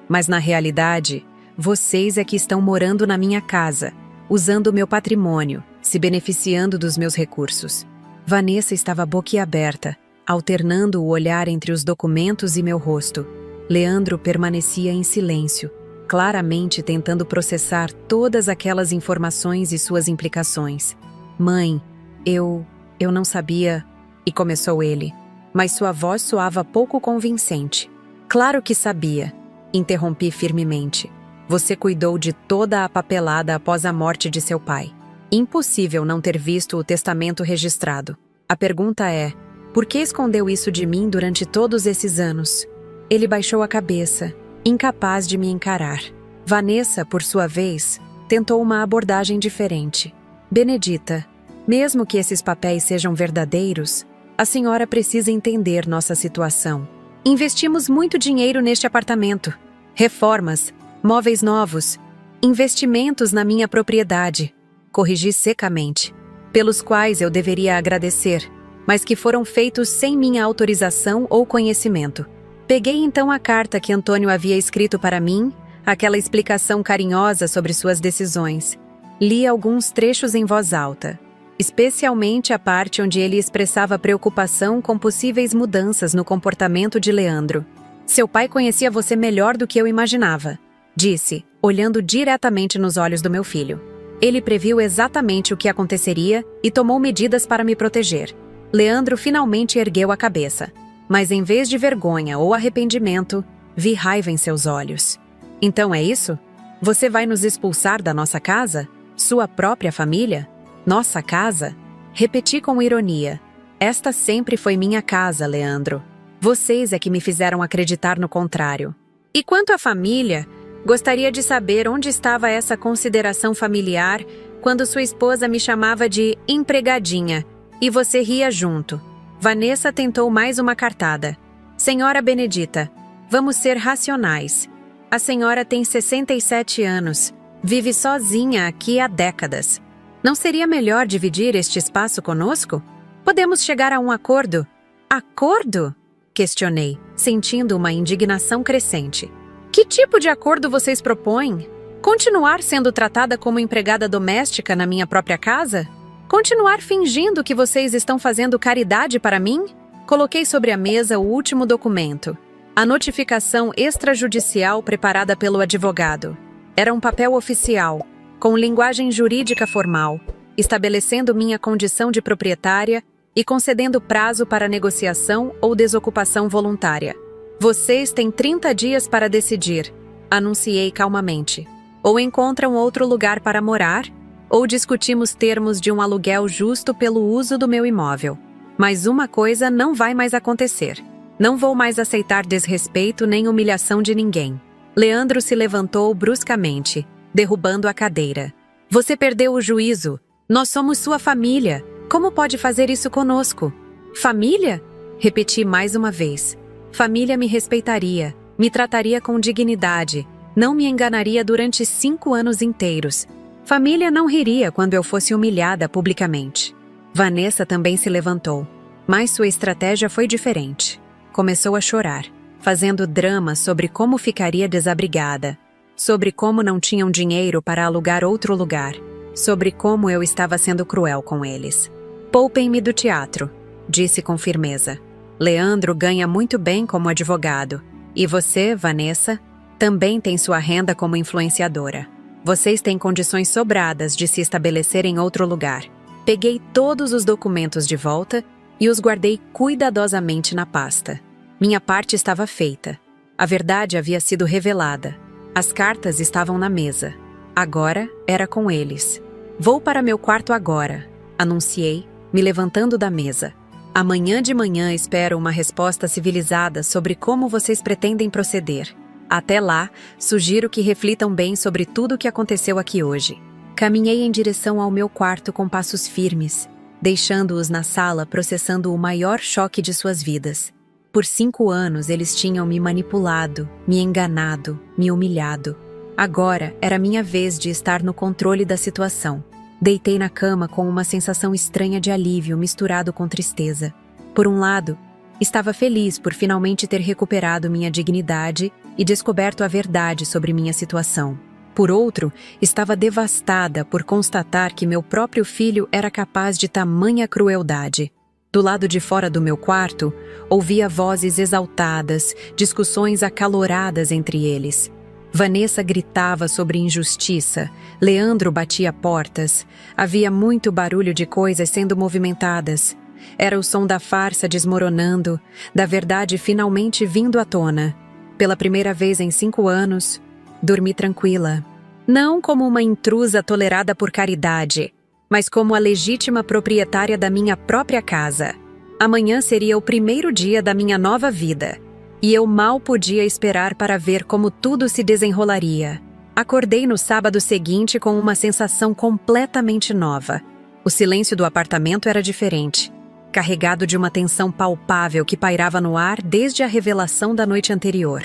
Mas na realidade, vocês é que estão morando na minha casa, usando o meu patrimônio, se beneficiando dos meus recursos. Vanessa estava boquiaberta, alternando o olhar entre os documentos e meu rosto. Leandro permanecia em silêncio, claramente tentando processar todas aquelas informações e suas implicações. Mãe, eu não sabia... E começou ele, mas sua voz soava pouco convincente. Claro que sabia, interrompi firmemente. Você cuidou de toda a papelada após a morte de seu pai. Impossível não ter visto o testamento registrado. A pergunta é, por que escondeu isso de mim durante todos esses anos? Ele baixou a cabeça, incapaz de me encarar. Vanessa, por sua vez, tentou uma abordagem diferente. Benedita, mesmo que esses papéis sejam verdadeiros, a senhora precisa entender nossa situação. Investimos muito dinheiro neste apartamento. Reformas, móveis novos, investimentos na minha propriedade. Corrigi secamente, pelos quais eu deveria agradecer, mas que foram feitos sem minha autorização ou conhecimento. Peguei então a carta que Antônio havia escrito para mim, aquela explicação carinhosa sobre suas decisões. Li alguns trechos em voz alta, especialmente a parte onde ele expressava preocupação com possíveis mudanças no comportamento de Leandro. Seu pai conhecia você melhor do que eu imaginava, disse, olhando diretamente nos olhos do meu filho. Ele previu exatamente o que aconteceria e tomou medidas para me proteger. Leandro finalmente ergueu a cabeça, mas em vez de vergonha ou arrependimento, vi raiva em seus olhos. Então é isso? Você vai nos expulsar da nossa casa? Sua própria família? Nossa casa? Repeti com ironia. Esta sempre foi minha casa, Leandro. Vocês é que me fizeram acreditar no contrário. E quanto à família, gostaria de saber onde estava essa consideração familiar quando sua esposa me chamava de empregadinha e você ria junto. Vanessa tentou mais uma cartada. Senhora Benedita, vamos ser racionais. A senhora tem 67 anos, vive sozinha aqui há décadas. Não seria melhor dividir este espaço conosco? Podemos chegar a um acordo. Acordo? Questionei, sentindo uma indignação crescente. Que tipo de acordo vocês propõem? Continuar sendo tratada como empregada doméstica na minha própria casa? Continuar fingindo que vocês estão fazendo caridade para mim? Coloquei sobre a mesa o último documento. A notificação extrajudicial preparada pelo advogado. Era um papel oficial, com linguagem jurídica formal, estabelecendo minha condição de proprietária e concedendo prazo para negociação ou desocupação voluntária. Vocês têm 30 dias para decidir, anunciei calmamente. Ou encontram outro lugar para morar, ou discutimos termos de um aluguel justo pelo uso do meu imóvel. Mas uma coisa não vai mais acontecer. Não vou mais aceitar desrespeito nem humilhação de ninguém. Leandro se levantou bruscamente, derrubando a cadeira. Você perdeu o juízo. Nós somos sua família. Como pode fazer isso conosco? Família? Repeti mais uma vez. Família me respeitaria, me trataria com dignidade, não me enganaria durante 5 anos inteiros. Família não riria quando eu fosse humilhada publicamente. Vanessa também se levantou, mas sua estratégia foi diferente. Começou a chorar, fazendo drama sobre como ficaria desabrigada, sobre como não tinham dinheiro para alugar outro lugar, sobre como eu estava sendo cruel com eles. Poupem-me do teatro, disse com firmeza. Leandro ganha muito bem como advogado, e você, Vanessa, também tem sua renda como influenciadora. Vocês têm condições sobradas de se estabelecer em outro lugar. Peguei todos os documentos de volta e os guardei cuidadosamente na pasta. Minha parte estava feita. A verdade havia sido revelada. As cartas estavam na mesa. Agora era com eles. Vou para meu quarto agora, anunciei, me levantando da mesa. Amanhã de manhã espero uma resposta civilizada sobre como vocês pretendem proceder. Até lá, sugiro que reflitam bem sobre tudo o que aconteceu aqui hoje. Caminhei em direção ao meu quarto com passos firmes, deixando-os na sala processando o maior choque de suas vidas. Por 5 anos eles tinham me manipulado, me enganado, me humilhado. Agora era minha vez de estar no controle da situação, Deitei na cama com uma sensação estranha de alívio misturado com tristeza. Por um lado, estava feliz por finalmente ter recuperado minha dignidade e descoberto a verdade sobre minha situação. Por outro, estava devastada por constatar que meu próprio filho era capaz de tamanha crueldade. Do lado de fora do meu quarto, ouvia vozes exaltadas, discussões acaloradas entre eles. Vanessa gritava sobre injustiça, Leandro batia portas, havia muito barulho de coisas sendo movimentadas. Era o som da farsa desmoronando, da verdade finalmente vindo à tona. Pela primeira vez em 5 anos, dormi tranquila. Não como uma intrusa tolerada por caridade, mas como a legítima proprietária da minha própria casa. Amanhã seria o primeiro dia da minha nova vida, e eu mal podia esperar para ver como tudo se desenrolaria. Acordei no sábado seguinte com uma sensação completamente nova. O silêncio do apartamento era diferente, carregado de uma tensão palpável que pairava no ar desde a revelação da noite anterior.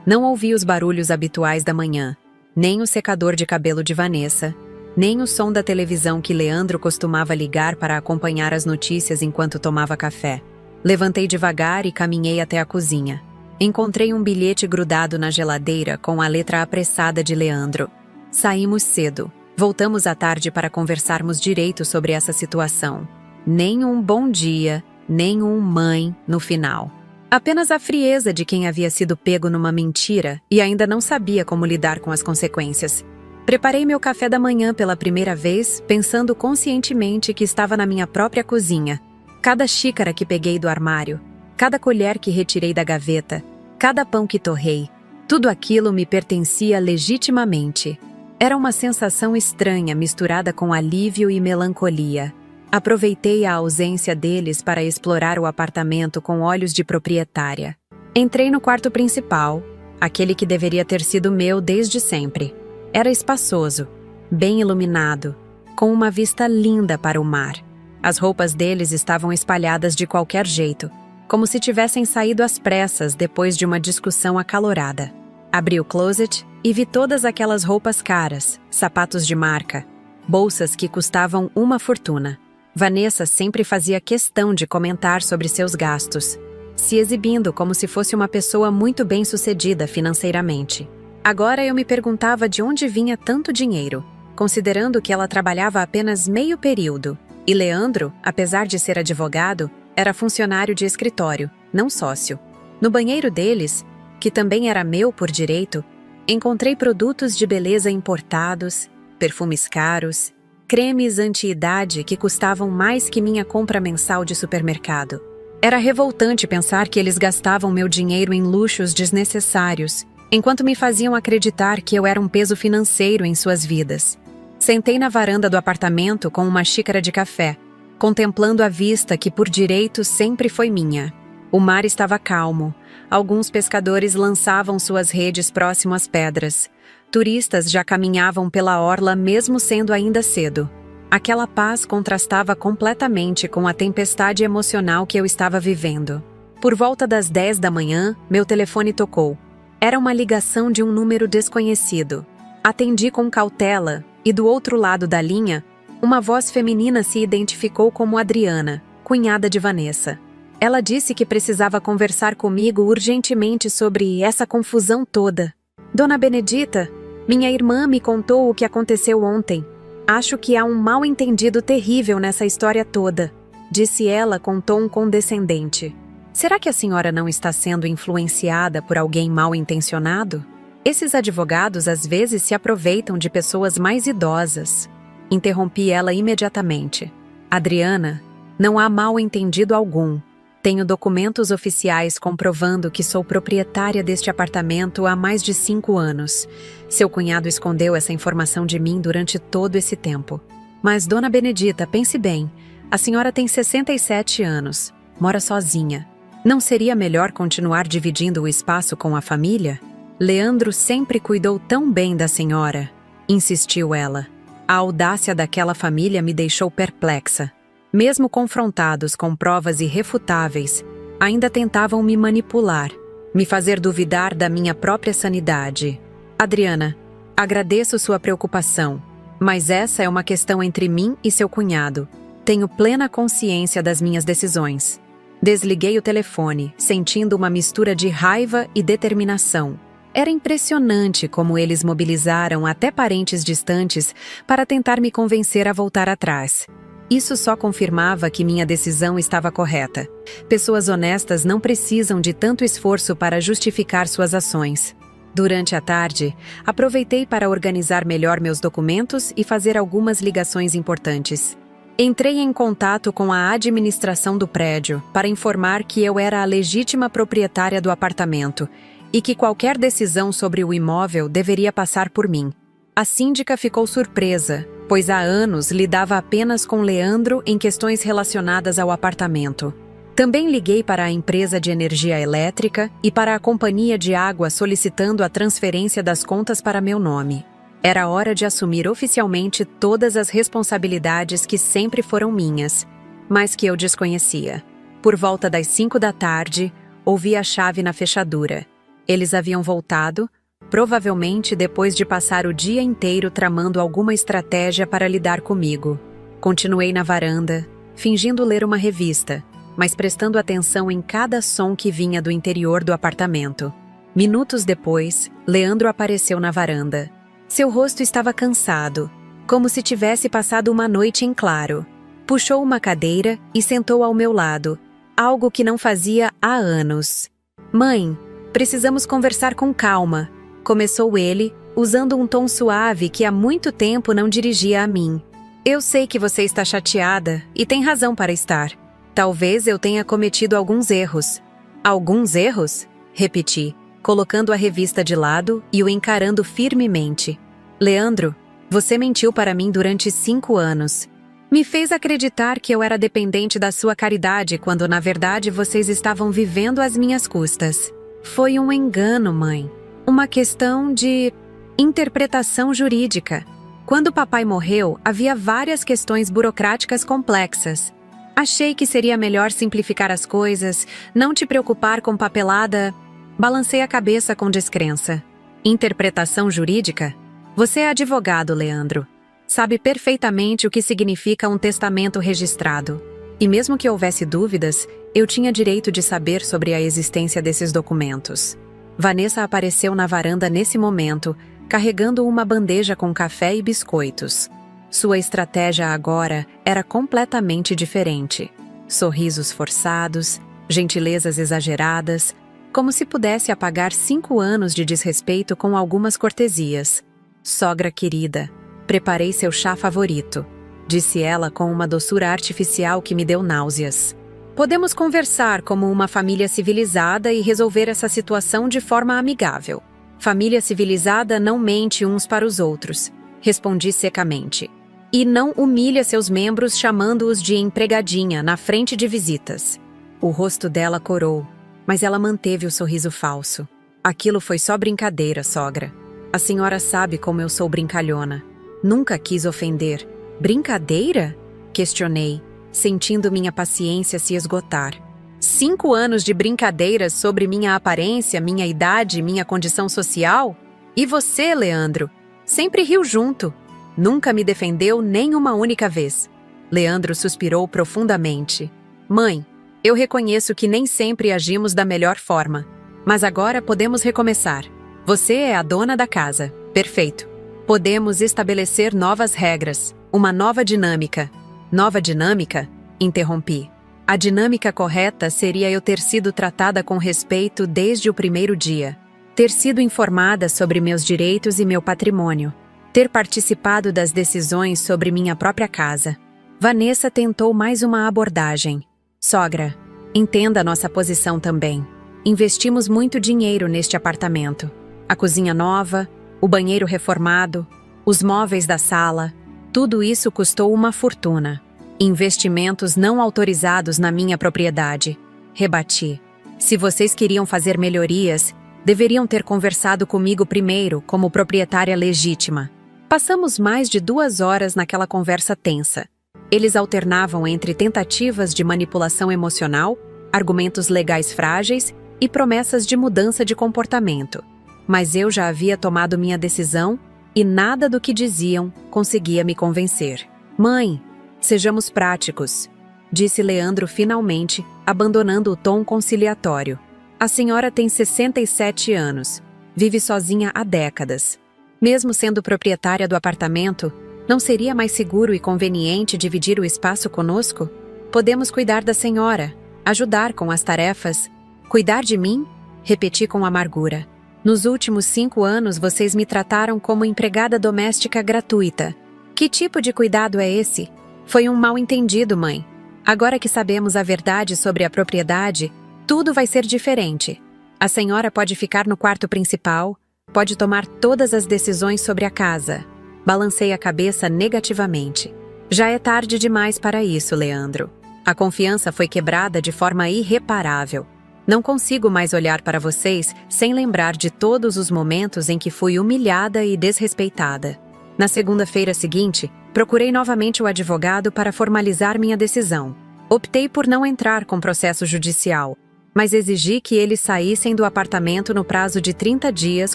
Não ouvi os barulhos habituais da manhã, nem o secador de cabelo de Vanessa, nem o som da televisão que Leandro costumava ligar para acompanhar as notícias enquanto tomava café. Levantei devagar e caminhei até a cozinha. Encontrei um bilhete grudado na geladeira com a letra apressada de Leandro. Saímos cedo. Voltamos à tarde para conversarmos direito sobre essa situação. Nem um bom dia, nem um mãe no final. Apenas a frieza de quem havia sido pego numa mentira e ainda não sabia como lidar com as consequências. Preparei meu café da manhã pela primeira vez, pensando conscientemente que estava na minha própria cozinha. Cada xícara que peguei do armário, cada colher que retirei da gaveta, cada pão que torrei, tudo aquilo me pertencia legitimamente. Era uma sensação estranha misturada com alívio e melancolia. Aproveitei a ausência deles para explorar o apartamento com olhos de proprietária. Entrei no quarto principal, aquele que deveria ter sido meu desde sempre. Era espaçoso, bem iluminado, com uma vista linda para o mar. As roupas deles estavam espalhadas de qualquer jeito, como se tivessem saído às pressas depois de uma discussão acalorada. Abri o closet e vi todas aquelas roupas caras, sapatos de marca, bolsas que custavam uma fortuna. Vanessa sempre fazia questão de comentar sobre seus gastos, se exibindo como se fosse uma pessoa muito bem-sucedida financeiramente. Agora eu me perguntava de onde vinha tanto dinheiro, considerando que ela trabalhava apenas meio período, e Leandro, apesar de ser advogado, era funcionário de escritório, não sócio. No banheiro deles, que também era meu por direito, encontrei produtos de beleza importados, perfumes caros, cremes anti-idade que custavam mais que minha compra mensal de supermercado. Era revoltante pensar que eles gastavam meu dinheiro em luxos desnecessários, enquanto me faziam acreditar que eu era um peso financeiro em suas vidas. Sentei na varanda do apartamento com uma xícara de café, contemplando a vista que por direito sempre foi minha. O mar estava calmo. Alguns pescadores lançavam suas redes próximo às pedras. Turistas já caminhavam pela orla mesmo sendo ainda cedo. Aquela paz contrastava completamente com a tempestade emocional que eu estava vivendo. Por volta das 10 da manhã, meu telefone tocou. Era uma ligação de um número desconhecido. Atendi com cautela e do outro lado da linha, uma voz feminina se identificou como Adriana, cunhada de Vanessa. Ela disse que precisava conversar comigo urgentemente sobre essa confusão toda. Dona Benedita, minha irmã me contou o que aconteceu ontem. Acho que há um mal-entendido terrível nessa história toda, disse ela com tom condescendente. Será que a senhora não está sendo influenciada por alguém mal-intencionado? Esses advogados às vezes se aproveitam de pessoas mais idosas. Interrompi ela imediatamente. Adriana, não há mal-entendido algum. Tenho documentos oficiais comprovando que sou proprietária deste apartamento há mais de 5 anos. Seu cunhado escondeu essa informação de mim durante todo esse tempo. Mas, Dona Benedita, pense bem. A senhora tem 67 anos. Mora sozinha. Não seria melhor continuar dividindo o espaço com a família? Leandro sempre cuidou tão bem da senhora, insistiu ela. A audácia daquela família me deixou perplexa. Mesmo confrontados com provas irrefutáveis, ainda tentavam me manipular, me fazer duvidar da minha própria sanidade. Adriana, agradeço sua preocupação, Mas essa é uma questão entre mim e seu cunhado. Tenho plena consciência das minhas decisões. Desliguei o telefone, sentindo uma mistura de raiva e determinação. Era impressionante como eles mobilizaram até parentes distantes para tentar me convencer a voltar atrás. Isso só confirmava que minha decisão estava correta. Pessoas honestas não precisam de tanto esforço para justificar suas ações. Durante a tarde, aproveitei para organizar melhor meus documentos e fazer algumas ligações importantes. Entrei em contato com a administração do prédio para informar que eu era a legítima proprietária do apartamento e que qualquer decisão sobre o imóvel deveria passar por mim. A síndica ficou surpresa, pois há anos lidava apenas com Leandro em questões relacionadas ao apartamento. Também liguei para a empresa de energia elétrica e para a companhia de água solicitando a transferência das contas para meu nome. Era hora de assumir oficialmente todas as responsabilidades que sempre foram minhas, mas que eu desconhecia. Por volta das 5 da tarde, ouvi a chave na fechadura. Eles haviam voltado, provavelmente depois de passar o dia inteiro tramando alguma estratégia para lidar comigo. Continuei na varanda, fingindo ler uma revista, mas prestando atenção em cada som que vinha do interior do apartamento. Minutos depois, Leandro apareceu na varanda. Seu rosto estava cansado, como se tivesse passado uma noite em claro. Puxou uma cadeira e sentou ao meu lado, algo que não fazia há anos. "Mãe, precisamos conversar com calma", começou ele, usando um tom suave que há muito tempo não dirigia a mim. "Eu sei que você está chateada e tem razão para estar. Talvez eu tenha cometido alguns erros." "Alguns erros?" repeti, colocando a revista de lado e o encarando firmemente. "Leandro, você mentiu para mim durante 5 anos. Me fez acreditar que eu era dependente da sua caridade quando, na verdade, vocês estavam vivendo às minhas custas. Foi um engano, mãe. Uma questão de interpretação jurídica. Quando papai morreu, havia várias questões burocráticas complexas. Achei que seria melhor simplificar as coisas, não te preocupar com papelada." Balancei a cabeça com descrença. "Interpretação jurídica? Você é advogado, Leandro. Sabe perfeitamente o que significa um testamento registrado. E mesmo que houvesse dúvidas, eu tinha direito de saber sobre a existência desses documentos." Vanessa apareceu na varanda nesse momento, carregando uma bandeja com café e biscoitos. Sua estratégia agora era completamente diferente. Sorrisos forçados, gentilezas exageradas, como se pudesse apagar 5 anos de desrespeito com algumas cortesias. "Sogra querida, preparei seu chá favorito", disse ela com uma doçura artificial que me deu náuseas. "Podemos conversar como uma família civilizada e resolver essa situação de forma amigável. Família civilizada não mente uns para os outros", respondi secamente. "E não humilha seus membros chamando-os de empregadinha na frente de visitas." O rosto dela corou, mas ela manteve o sorriso falso. "Aquilo foi só brincadeira, sogra. A senhora sabe como eu sou brincalhona. Nunca quis ofender." "Brincadeira?" questionei, sentindo minha paciência se esgotar. 5 anos de brincadeiras sobre minha aparência, minha idade, minha condição social? E você, Leandro? Sempre riu junto. Nunca me defendeu nem uma única vez." Leandro suspirou profundamente. "Mãe, eu reconheço que nem sempre agimos da melhor forma. Mas agora podemos recomeçar. Você é a dona da casa. Perfeito. Podemos estabelecer novas regras, uma nova dinâmica." "Nova dinâmica?" interrompi. "A dinâmica correta seria eu ter sido tratada com respeito desde o primeiro dia. Ter sido informada sobre meus direitos e meu patrimônio. Ter participado das decisões sobre minha própria casa." Vanessa tentou mais uma abordagem. "Sogra, entenda nossa posição também. Investimos muito dinheiro neste apartamento. A cozinha nova, o banheiro reformado, os móveis da sala, tudo isso custou uma fortuna. Investimentos não autorizados na minha propriedade." Rebati. "Se vocês queriam fazer melhorias, deveriam ter conversado comigo primeiro como proprietária legítima." Passamos mais de 2 horas naquela conversa tensa. Eles alternavam entre tentativas de manipulação emocional, argumentos legais frágeis e promessas de mudança de comportamento. Mas eu já havia tomado minha decisão e nada do que diziam conseguia me convencer. Mãe, sejamos práticos, disse Leandro finalmente, abandonando o tom conciliatório. A senhora tem 67 anos, vive sozinha há décadas. Mesmo sendo proprietária do apartamento, não seria mais seguro e conveniente dividir o espaço conosco? Podemos cuidar da senhora, ajudar com as tarefas. Cuidar de mim? Repeti com amargura. Nos últimos 5 anos vocês me trataram como empregada doméstica gratuita. Que tipo de cuidado é esse? Foi um mal-entendido, mãe. Agora que sabemos a verdade sobre a propriedade, tudo vai ser diferente. A senhora pode ficar no quarto principal, pode tomar todas as decisões sobre a casa. Balancei a cabeça negativamente. Já é tarde demais para isso, Leandro. A confiança foi quebrada de forma irreparável. Não consigo mais olhar para vocês sem lembrar de todos os momentos em que fui humilhada e desrespeitada. Na segunda-feira seguinte, procurei novamente o advogado para formalizar minha decisão. Optei por não entrar com processo judicial, mas exigi que eles saíssem do apartamento no prazo de 30 dias,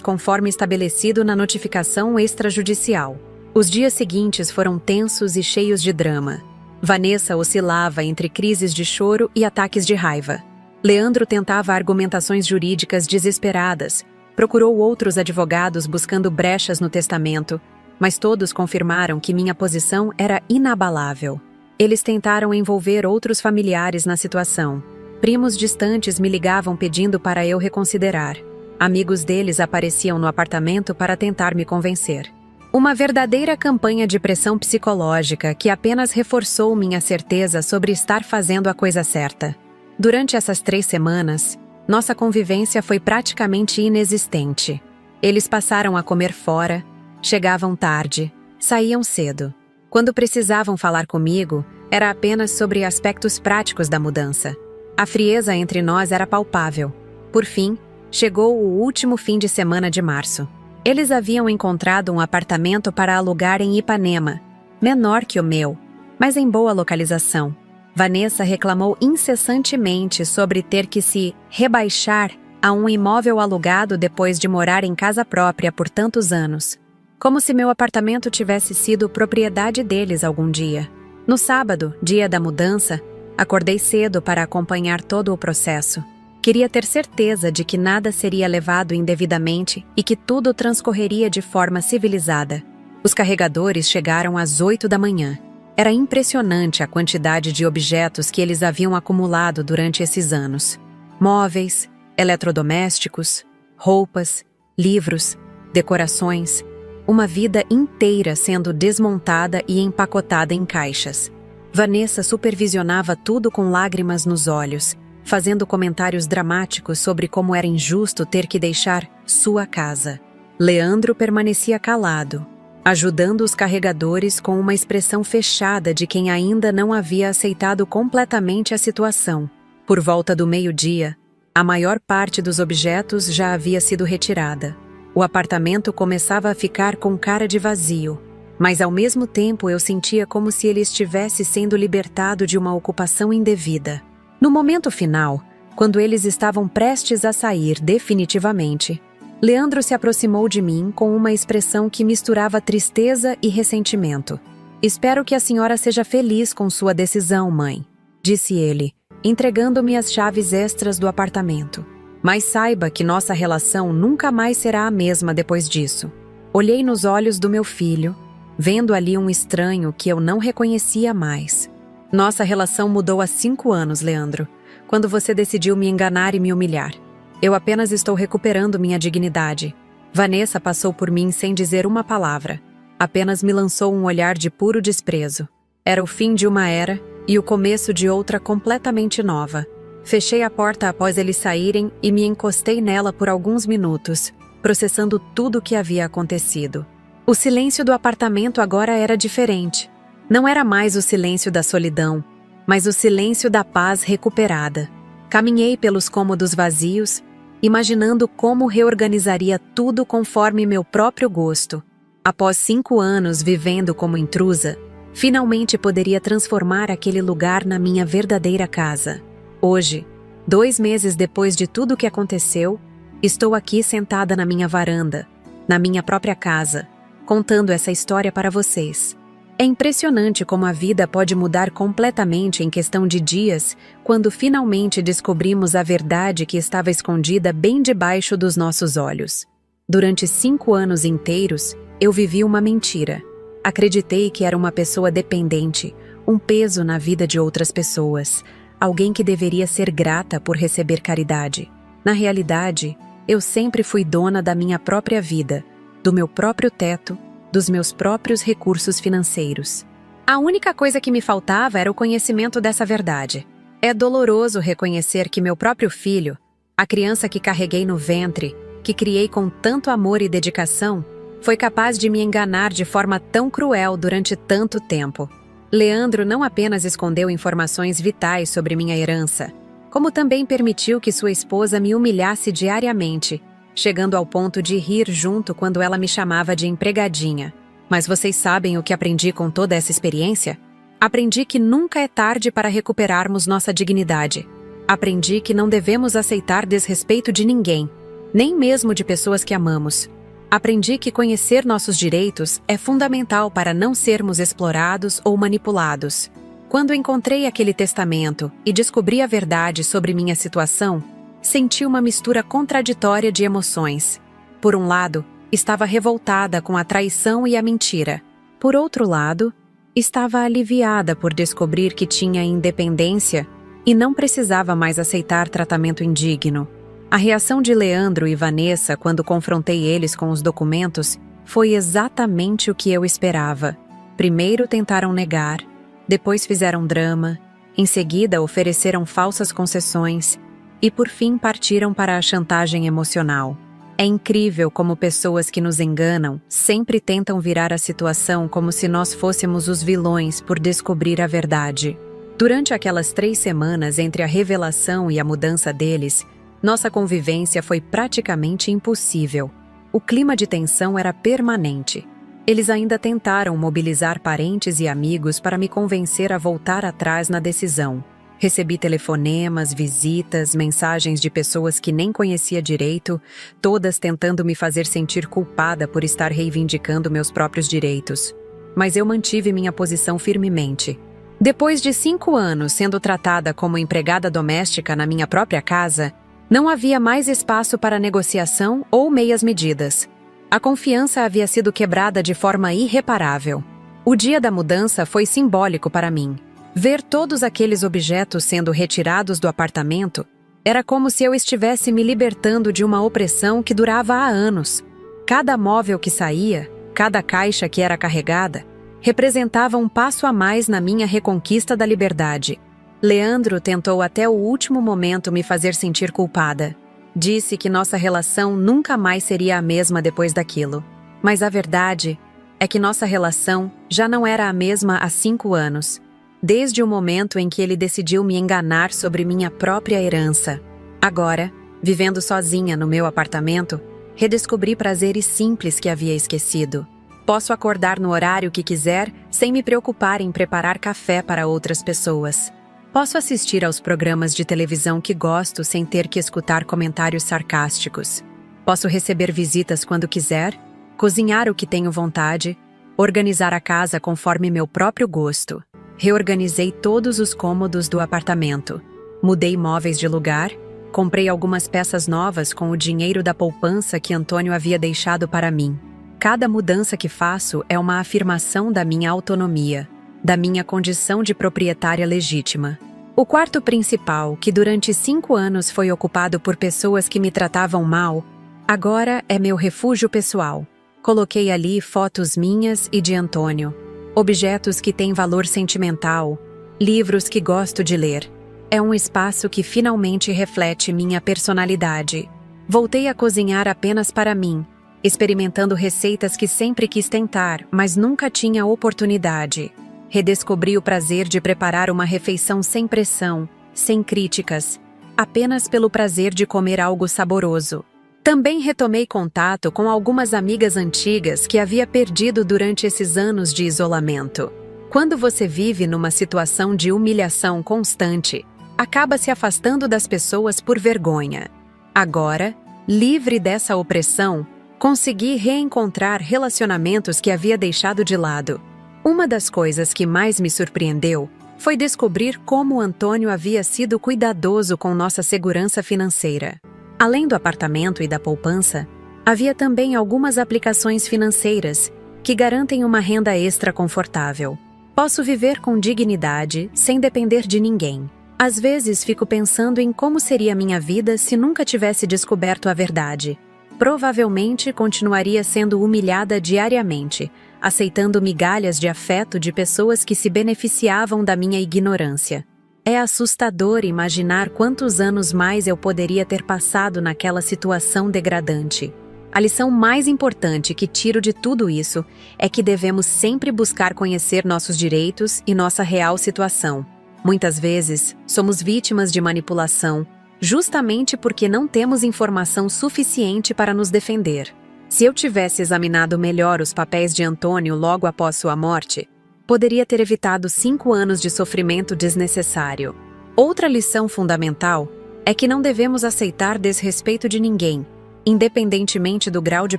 conforme estabelecido na notificação extrajudicial. Os dias seguintes foram tensos e cheios de drama. Vanessa oscilava entre crises de choro e ataques de raiva. Leandro tentava argumentações jurídicas desesperadas, procurou outros advogados buscando brechas no testamento, mas todos confirmaram que minha posição era inabalável. Eles tentaram envolver outros familiares na situação. Primos distantes me ligavam pedindo para eu reconsiderar. Amigos deles apareciam no apartamento para tentar me convencer. Uma verdadeira campanha de pressão psicológica que apenas reforçou minha certeza sobre estar fazendo a coisa certa. Durante essas 3 semanas, nossa convivência foi praticamente inexistente. Eles passaram a comer fora, chegavam tarde, saíam cedo. Quando precisavam falar comigo, era apenas sobre aspectos práticos da mudança. A frieza entre nós era palpável. Por fim, chegou o último fim de semana de março. Eles haviam encontrado um apartamento para alugar em Ipanema, menor que o meu, mas em boa localização. Vanessa reclamou incessantemente sobre ter que se rebaixar a um imóvel alugado depois de morar em casa própria por tantos anos. Como se meu apartamento tivesse sido propriedade deles algum dia. No sábado, dia da mudança, acordei cedo para acompanhar todo o processo. Queria ter certeza de que nada seria levado indevidamente e que tudo transcorreria de forma civilizada. Os carregadores chegaram às 8 da manhã. Era impressionante a quantidade de objetos que eles haviam acumulado durante esses anos. Móveis, eletrodomésticos, roupas, livros, decorações, uma vida inteira sendo desmontada e empacotada em caixas. Vanessa supervisionava tudo com lágrimas nos olhos, fazendo comentários dramáticos sobre como era injusto ter que deixar sua casa. Leandro permanecia calado, ajudando os carregadores com uma expressão fechada de quem ainda não havia aceitado completamente a situação. Por volta do meio-dia, a maior parte dos objetos já havia sido retirada. O apartamento começava a ficar com cara de vazio, mas ao mesmo tempo eu sentia como se ele estivesse sendo libertado de uma ocupação indevida. No momento final, quando eles estavam prestes a sair definitivamente, Leandro se aproximou de mim com uma expressão que misturava tristeza e ressentimento. "Espero que a senhora seja feliz com sua decisão, mãe", disse ele, entregando-me as chaves extras do apartamento. "Mas saiba que nossa relação nunca mais será a mesma depois disso." Olhei nos olhos do meu filho, vendo ali um estranho que eu não reconhecia mais. "Nossa relação mudou há 5 anos, Leandro, quando você decidiu me enganar e me humilhar. Eu apenas estou recuperando minha dignidade." Vanessa passou por mim sem dizer uma palavra. Apenas me lançou um olhar de puro desprezo. Era o fim de uma era e o começo de outra completamente nova. Fechei a porta após eles saírem e me encostei nela por alguns minutos, processando tudo o que havia acontecido. O silêncio do apartamento agora era diferente. Não era mais o silêncio da solidão, mas o silêncio da paz recuperada. Caminhei pelos cômodos vazios, imaginando como reorganizaria tudo conforme meu próprio gosto. Após 5 anos vivendo como intrusa, finalmente poderia transformar aquele lugar na minha verdadeira casa. Hoje, 2 meses depois de tudo o que aconteceu, estou aqui sentada na minha varanda, na minha própria casa, contando essa história para vocês. É impressionante como a vida pode mudar completamente em questão de dias quando finalmente descobrimos a verdade que estava escondida bem debaixo dos nossos olhos. Durante 5 anos inteiros, eu vivi uma mentira. Acreditei que era uma pessoa dependente, um peso na vida de outras pessoas, alguém que deveria ser grata por receber caridade. Na realidade, eu sempre fui dona da minha própria vida, do meu próprio teto, dos meus próprios recursos financeiros. A única coisa que me faltava era o conhecimento dessa verdade. É doloroso reconhecer que meu próprio filho, a criança que carreguei no ventre, que criei com tanto amor e dedicação, foi capaz de me enganar de forma tão cruel durante tanto tempo. Leandro não apenas escondeu informações vitais sobre minha herança, como também permitiu que sua esposa me humilhasse diariamente, chegando ao ponto de rir junto quando ela me chamava de empregadinha. Mas vocês sabem o que aprendi com toda essa experiência? Aprendi que nunca é tarde para recuperarmos nossa dignidade. Aprendi que não devemos aceitar desrespeito de ninguém, nem mesmo de pessoas que amamos. Aprendi que conhecer nossos direitos é fundamental para não sermos explorados ou manipulados. Quando encontrei aquele testamento e descobri a verdade sobre minha situação, senti uma mistura contraditória de emoções. Por um lado, estava revoltada com a traição e a mentira. Por outro lado, estava aliviada por descobrir que tinha independência e não precisava mais aceitar tratamento indigno. A reação de Leandro e Vanessa quando confrontei eles com os documentos foi exatamente o que eu esperava. Primeiro tentaram negar, depois fizeram drama, em seguida ofereceram falsas concessões e por fim partiram para a chantagem emocional. É incrível como pessoas que nos enganam sempre tentam virar a situação como se nós fôssemos os vilões por descobrir a verdade. Durante aquelas 3 semanas entre a revelação e a mudança deles, nossa convivência foi praticamente impossível. O clima de tensão era permanente. Eles ainda tentaram mobilizar parentes e amigos para me convencer a voltar atrás na decisão. Recebi telefonemas, visitas, mensagens de pessoas que nem conhecia direito, todas tentando me fazer sentir culpada por estar reivindicando meus próprios direitos. Mas eu mantive minha posição firmemente. Depois de 5 anos sendo tratada como empregada doméstica na minha própria casa, não havia mais espaço para negociação ou meias-medidas. A confiança havia sido quebrada de forma irreparável. O dia da mudança foi simbólico para mim. Ver todos aqueles objetos sendo retirados do apartamento era como se eu estivesse me libertando de uma opressão que durava há anos. Cada móvel que saía, cada caixa que era carregada, representava um passo a mais na minha reconquista da liberdade. Leandro tentou até o último momento me fazer sentir culpada. Disse que nossa relação nunca mais seria a mesma depois daquilo. Mas a verdade é que nossa relação já não era a mesma há 5 anos. Desde o momento em que ele decidiu me enganar sobre minha própria herança. Agora, vivendo sozinha no meu apartamento, redescobri prazeres simples que havia esquecido. Posso acordar no horário que quiser sem me preocupar em preparar café para outras pessoas. Posso assistir aos programas de televisão que gosto sem ter que escutar comentários sarcásticos. Posso receber visitas quando quiser, cozinhar o que tenho vontade, organizar a casa conforme meu próprio gosto. Reorganizei todos os cômodos do apartamento. Mudei móveis de lugar, comprei algumas peças novas com o dinheiro da poupança que Antônio havia deixado para mim. Cada mudança que faço é uma afirmação da minha autonomia, da minha condição de proprietária legítima. O quarto principal, que durante 5 anos foi ocupado por pessoas que me tratavam mal, agora é meu refúgio pessoal. Coloquei ali fotos minhas e de Antônio. Objetos que têm valor sentimental, livros que gosto de ler. É um espaço que finalmente reflete minha personalidade. Voltei a cozinhar apenas para mim, experimentando receitas que sempre quis tentar, mas nunca tinha oportunidade. Redescobri o prazer de preparar uma refeição sem pressão, sem críticas, apenas pelo prazer de comer algo saboroso. Também retomei contato com algumas amigas antigas que havia perdido durante esses anos de isolamento. Quando você vive numa situação de humilhação constante, acaba se afastando das pessoas por vergonha. Agora, livre dessa opressão, Consegui reencontrar relacionamentos que havia deixado de lado. Uma das coisas que mais me surpreendeu foi descobrir como Antônio havia sido cuidadoso com nossa segurança financeira. Além do apartamento e da poupança, havia também algumas aplicações financeiras que garantem uma renda extra confortável. Posso viver com dignidade, sem depender de ninguém. Às vezes fico pensando em como seria minha vida se nunca tivesse descoberto a verdade. Provavelmente continuaria sendo humilhada diariamente, aceitando migalhas de afeto de pessoas que se beneficiavam da minha ignorância. É assustador imaginar quantos anos mais eu poderia ter passado naquela situação degradante. A lição mais importante que tiro de tudo isso é que devemos sempre buscar conhecer nossos direitos e nossa real situação. Muitas vezes, somos vítimas de manipulação, justamente porque não temos informação suficiente para nos defender. Se eu tivesse examinado melhor os papéis de Antônio logo após sua morte, poderia ter evitado 5 anos de sofrimento desnecessário. Outra lição fundamental é que não devemos aceitar desrespeito de ninguém, independentemente do grau de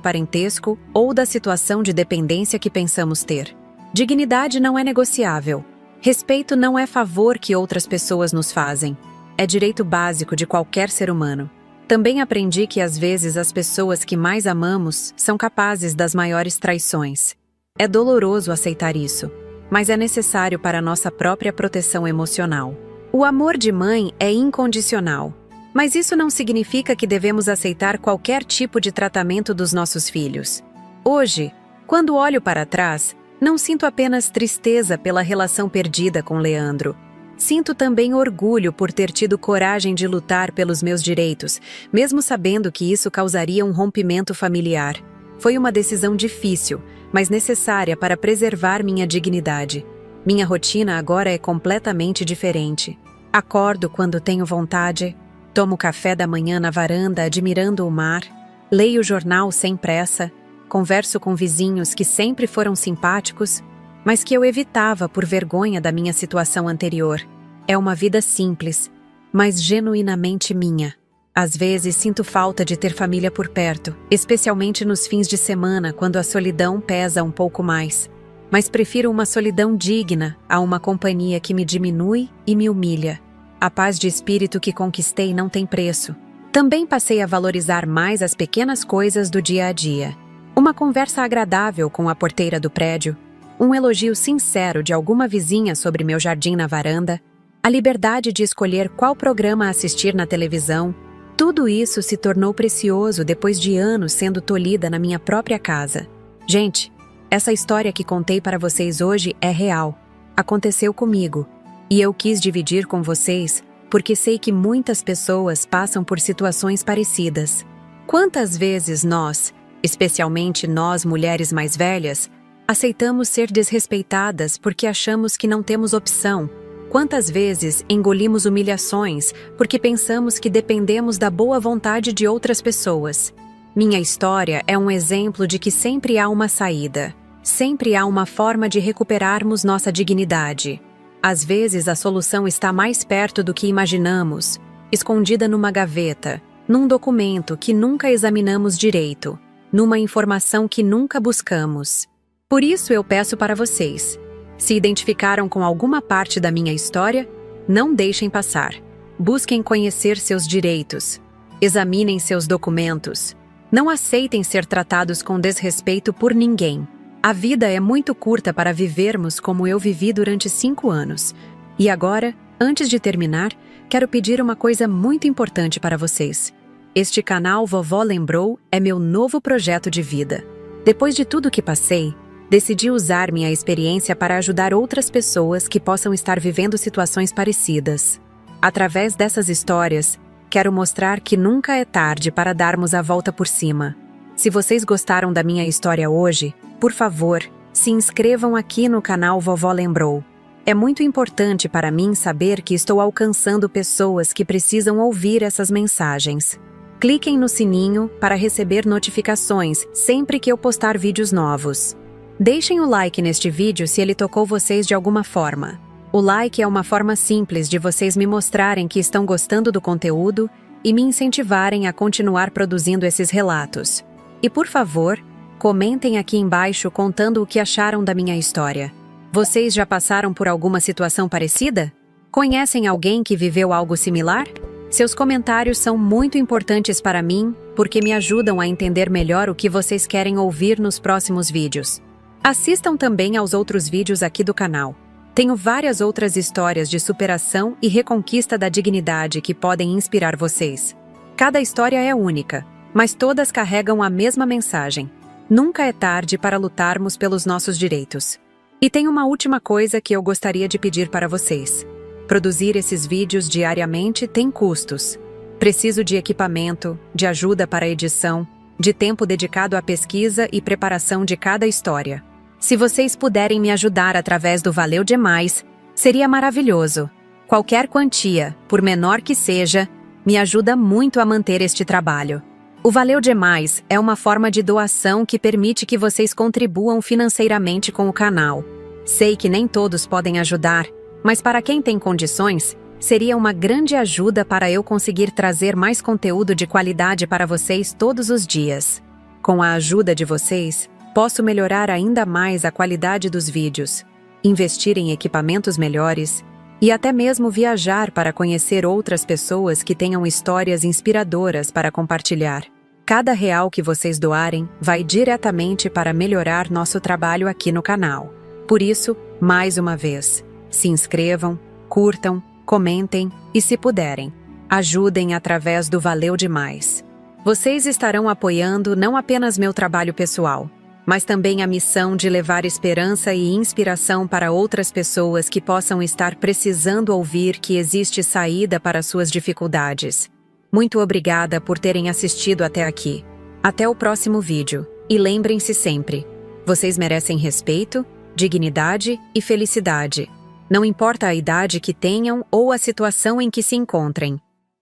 parentesco ou da situação de dependência que pensamos ter. Dignidade não é negociável. Respeito não é favor que outras pessoas nos fazem. É direito básico de qualquer ser humano. Também aprendi que às vezes as pessoas que mais amamos são capazes das maiores traições. É doloroso aceitar isso, mas é necessário para nossa própria proteção emocional. O amor de mãe é incondicional, mas isso não significa que devemos aceitar qualquer tipo de tratamento dos nossos filhos. Hoje, quando olho para trás, não sinto apenas tristeza pela relação perdida com Leandro. Sinto também orgulho por ter tido coragem de lutar pelos meus direitos, mesmo sabendo que isso causaria um rompimento familiar. Foi uma decisão difícil, mas necessária para preservar minha dignidade. Minha rotina agora é completamente diferente. Acordo quando tenho vontade, tomo café da manhã na varanda admirando o mar, leio o jornal sem pressa, converso com vizinhos que sempre foram simpáticos, mas que eu evitava por vergonha da minha situação anterior. É uma vida simples, mas genuinamente minha. Às vezes sinto falta de ter família por perto, especialmente nos fins de semana, quando a solidão pesa um pouco mais. Mas prefiro uma solidão digna a uma companhia que me diminui e me humilha. A paz de espírito que conquistei não tem preço. Também passei a valorizar mais as pequenas coisas do dia a dia. Uma conversa agradável com a porteira do prédio, um elogio sincero de alguma vizinha sobre meu jardim na varanda, a liberdade de escolher qual programa assistir na televisão, tudo isso se tornou precioso depois de anos sendo tolhida na minha própria casa. Gente, essa história que contei para vocês hoje é real. Aconteceu comigo, e eu quis dividir com vocês porque sei que muitas pessoas passam por situações parecidas. Quantas vezes nós, especialmente nós mulheres mais velhas, aceitamos ser desrespeitadas porque achamos que não temos opção? Quantas vezes engolimos humilhações porque pensamos que dependemos da boa vontade de outras pessoas? Minha história é um exemplo de que sempre há uma saída. Sempre há uma forma de recuperarmos nossa dignidade. Às vezes a solução está mais perto do que imaginamos, escondida numa gaveta, num documento que nunca examinamos direito, numa informação que nunca buscamos. Por isso eu peço para vocês, se identificaram com alguma parte da minha história, não deixem passar. Busquem conhecer seus direitos. Examinem seus documentos. Não aceitem ser tratados com desrespeito por ninguém. A vida é muito curta para vivermos como eu vivi durante 5 anos. E agora, antes de terminar, quero pedir uma coisa muito importante para vocês. Este canal Vovó Lembrou é meu novo projeto de vida. Depois de tudo que passei, decidi usar minha experiência para ajudar outras pessoas que possam estar vivendo situações parecidas. Através dessas histórias, quero mostrar que nunca é tarde para darmos a volta por cima. Se vocês gostaram da minha história hoje, por favor, se inscrevam aqui no canal Vovó Lembrou. É muito importante para mim saber que estou alcançando pessoas que precisam ouvir essas mensagens. Cliquem no sininho para receber notificações sempre que eu postar vídeos novos. Deixem o like neste vídeo se ele tocou vocês de alguma forma. O like é uma forma simples de vocês me mostrarem que estão gostando do conteúdo e me incentivarem a continuar produzindo esses relatos. E por favor, comentem aqui embaixo contando o que acharam da minha história. Vocês já passaram por alguma situação parecida? Conhecem alguém que viveu algo similar? Seus comentários são muito importantes para mim porque me ajudam a entender melhor o que vocês querem ouvir nos próximos vídeos. Assistam também aos outros vídeos aqui do canal. Tenho várias outras histórias de superação e reconquista da dignidade que podem inspirar vocês. Cada história é única, mas todas carregam a mesma mensagem. Nunca é tarde para lutarmos pelos nossos direitos. E tem uma última coisa que eu gostaria de pedir para vocês. Produzir esses vídeos diariamente tem custos. Preciso de equipamento, de ajuda para a edição, de tempo dedicado à pesquisa e preparação de cada história. Se vocês puderem me ajudar através do Valeu Demais, seria maravilhoso. Qualquer quantia, por menor que seja, me ajuda muito a manter este trabalho. O Valeu Demais é uma forma de doação que permite que vocês contribuam financeiramente com o canal. Sei que nem todos podem ajudar, mas para quem tem condições, seria uma grande ajuda para eu conseguir trazer mais conteúdo de qualidade para vocês todos os dias. Com a ajuda de vocês, posso melhorar ainda mais a qualidade dos vídeos, investir em equipamentos melhores e até mesmo viajar para conhecer outras pessoas que tenham histórias inspiradoras para compartilhar. Cada real que vocês doarem vai diretamente para melhorar nosso trabalho aqui no canal. Por isso, mais uma vez, se inscrevam, curtam, comentem e, se puderem, ajudem através do Valeu Demais. Vocês estarão apoiando não apenas meu trabalho pessoal, mas também a missão de levar esperança e inspiração para outras pessoas que possam estar precisando ouvir que existe saída para suas dificuldades. Muito obrigada por terem assistido até aqui. Até o próximo vídeo. E lembrem-se sempre, vocês merecem respeito, dignidade e felicidade. Não importa a idade que tenham ou a situação em que se encontrem.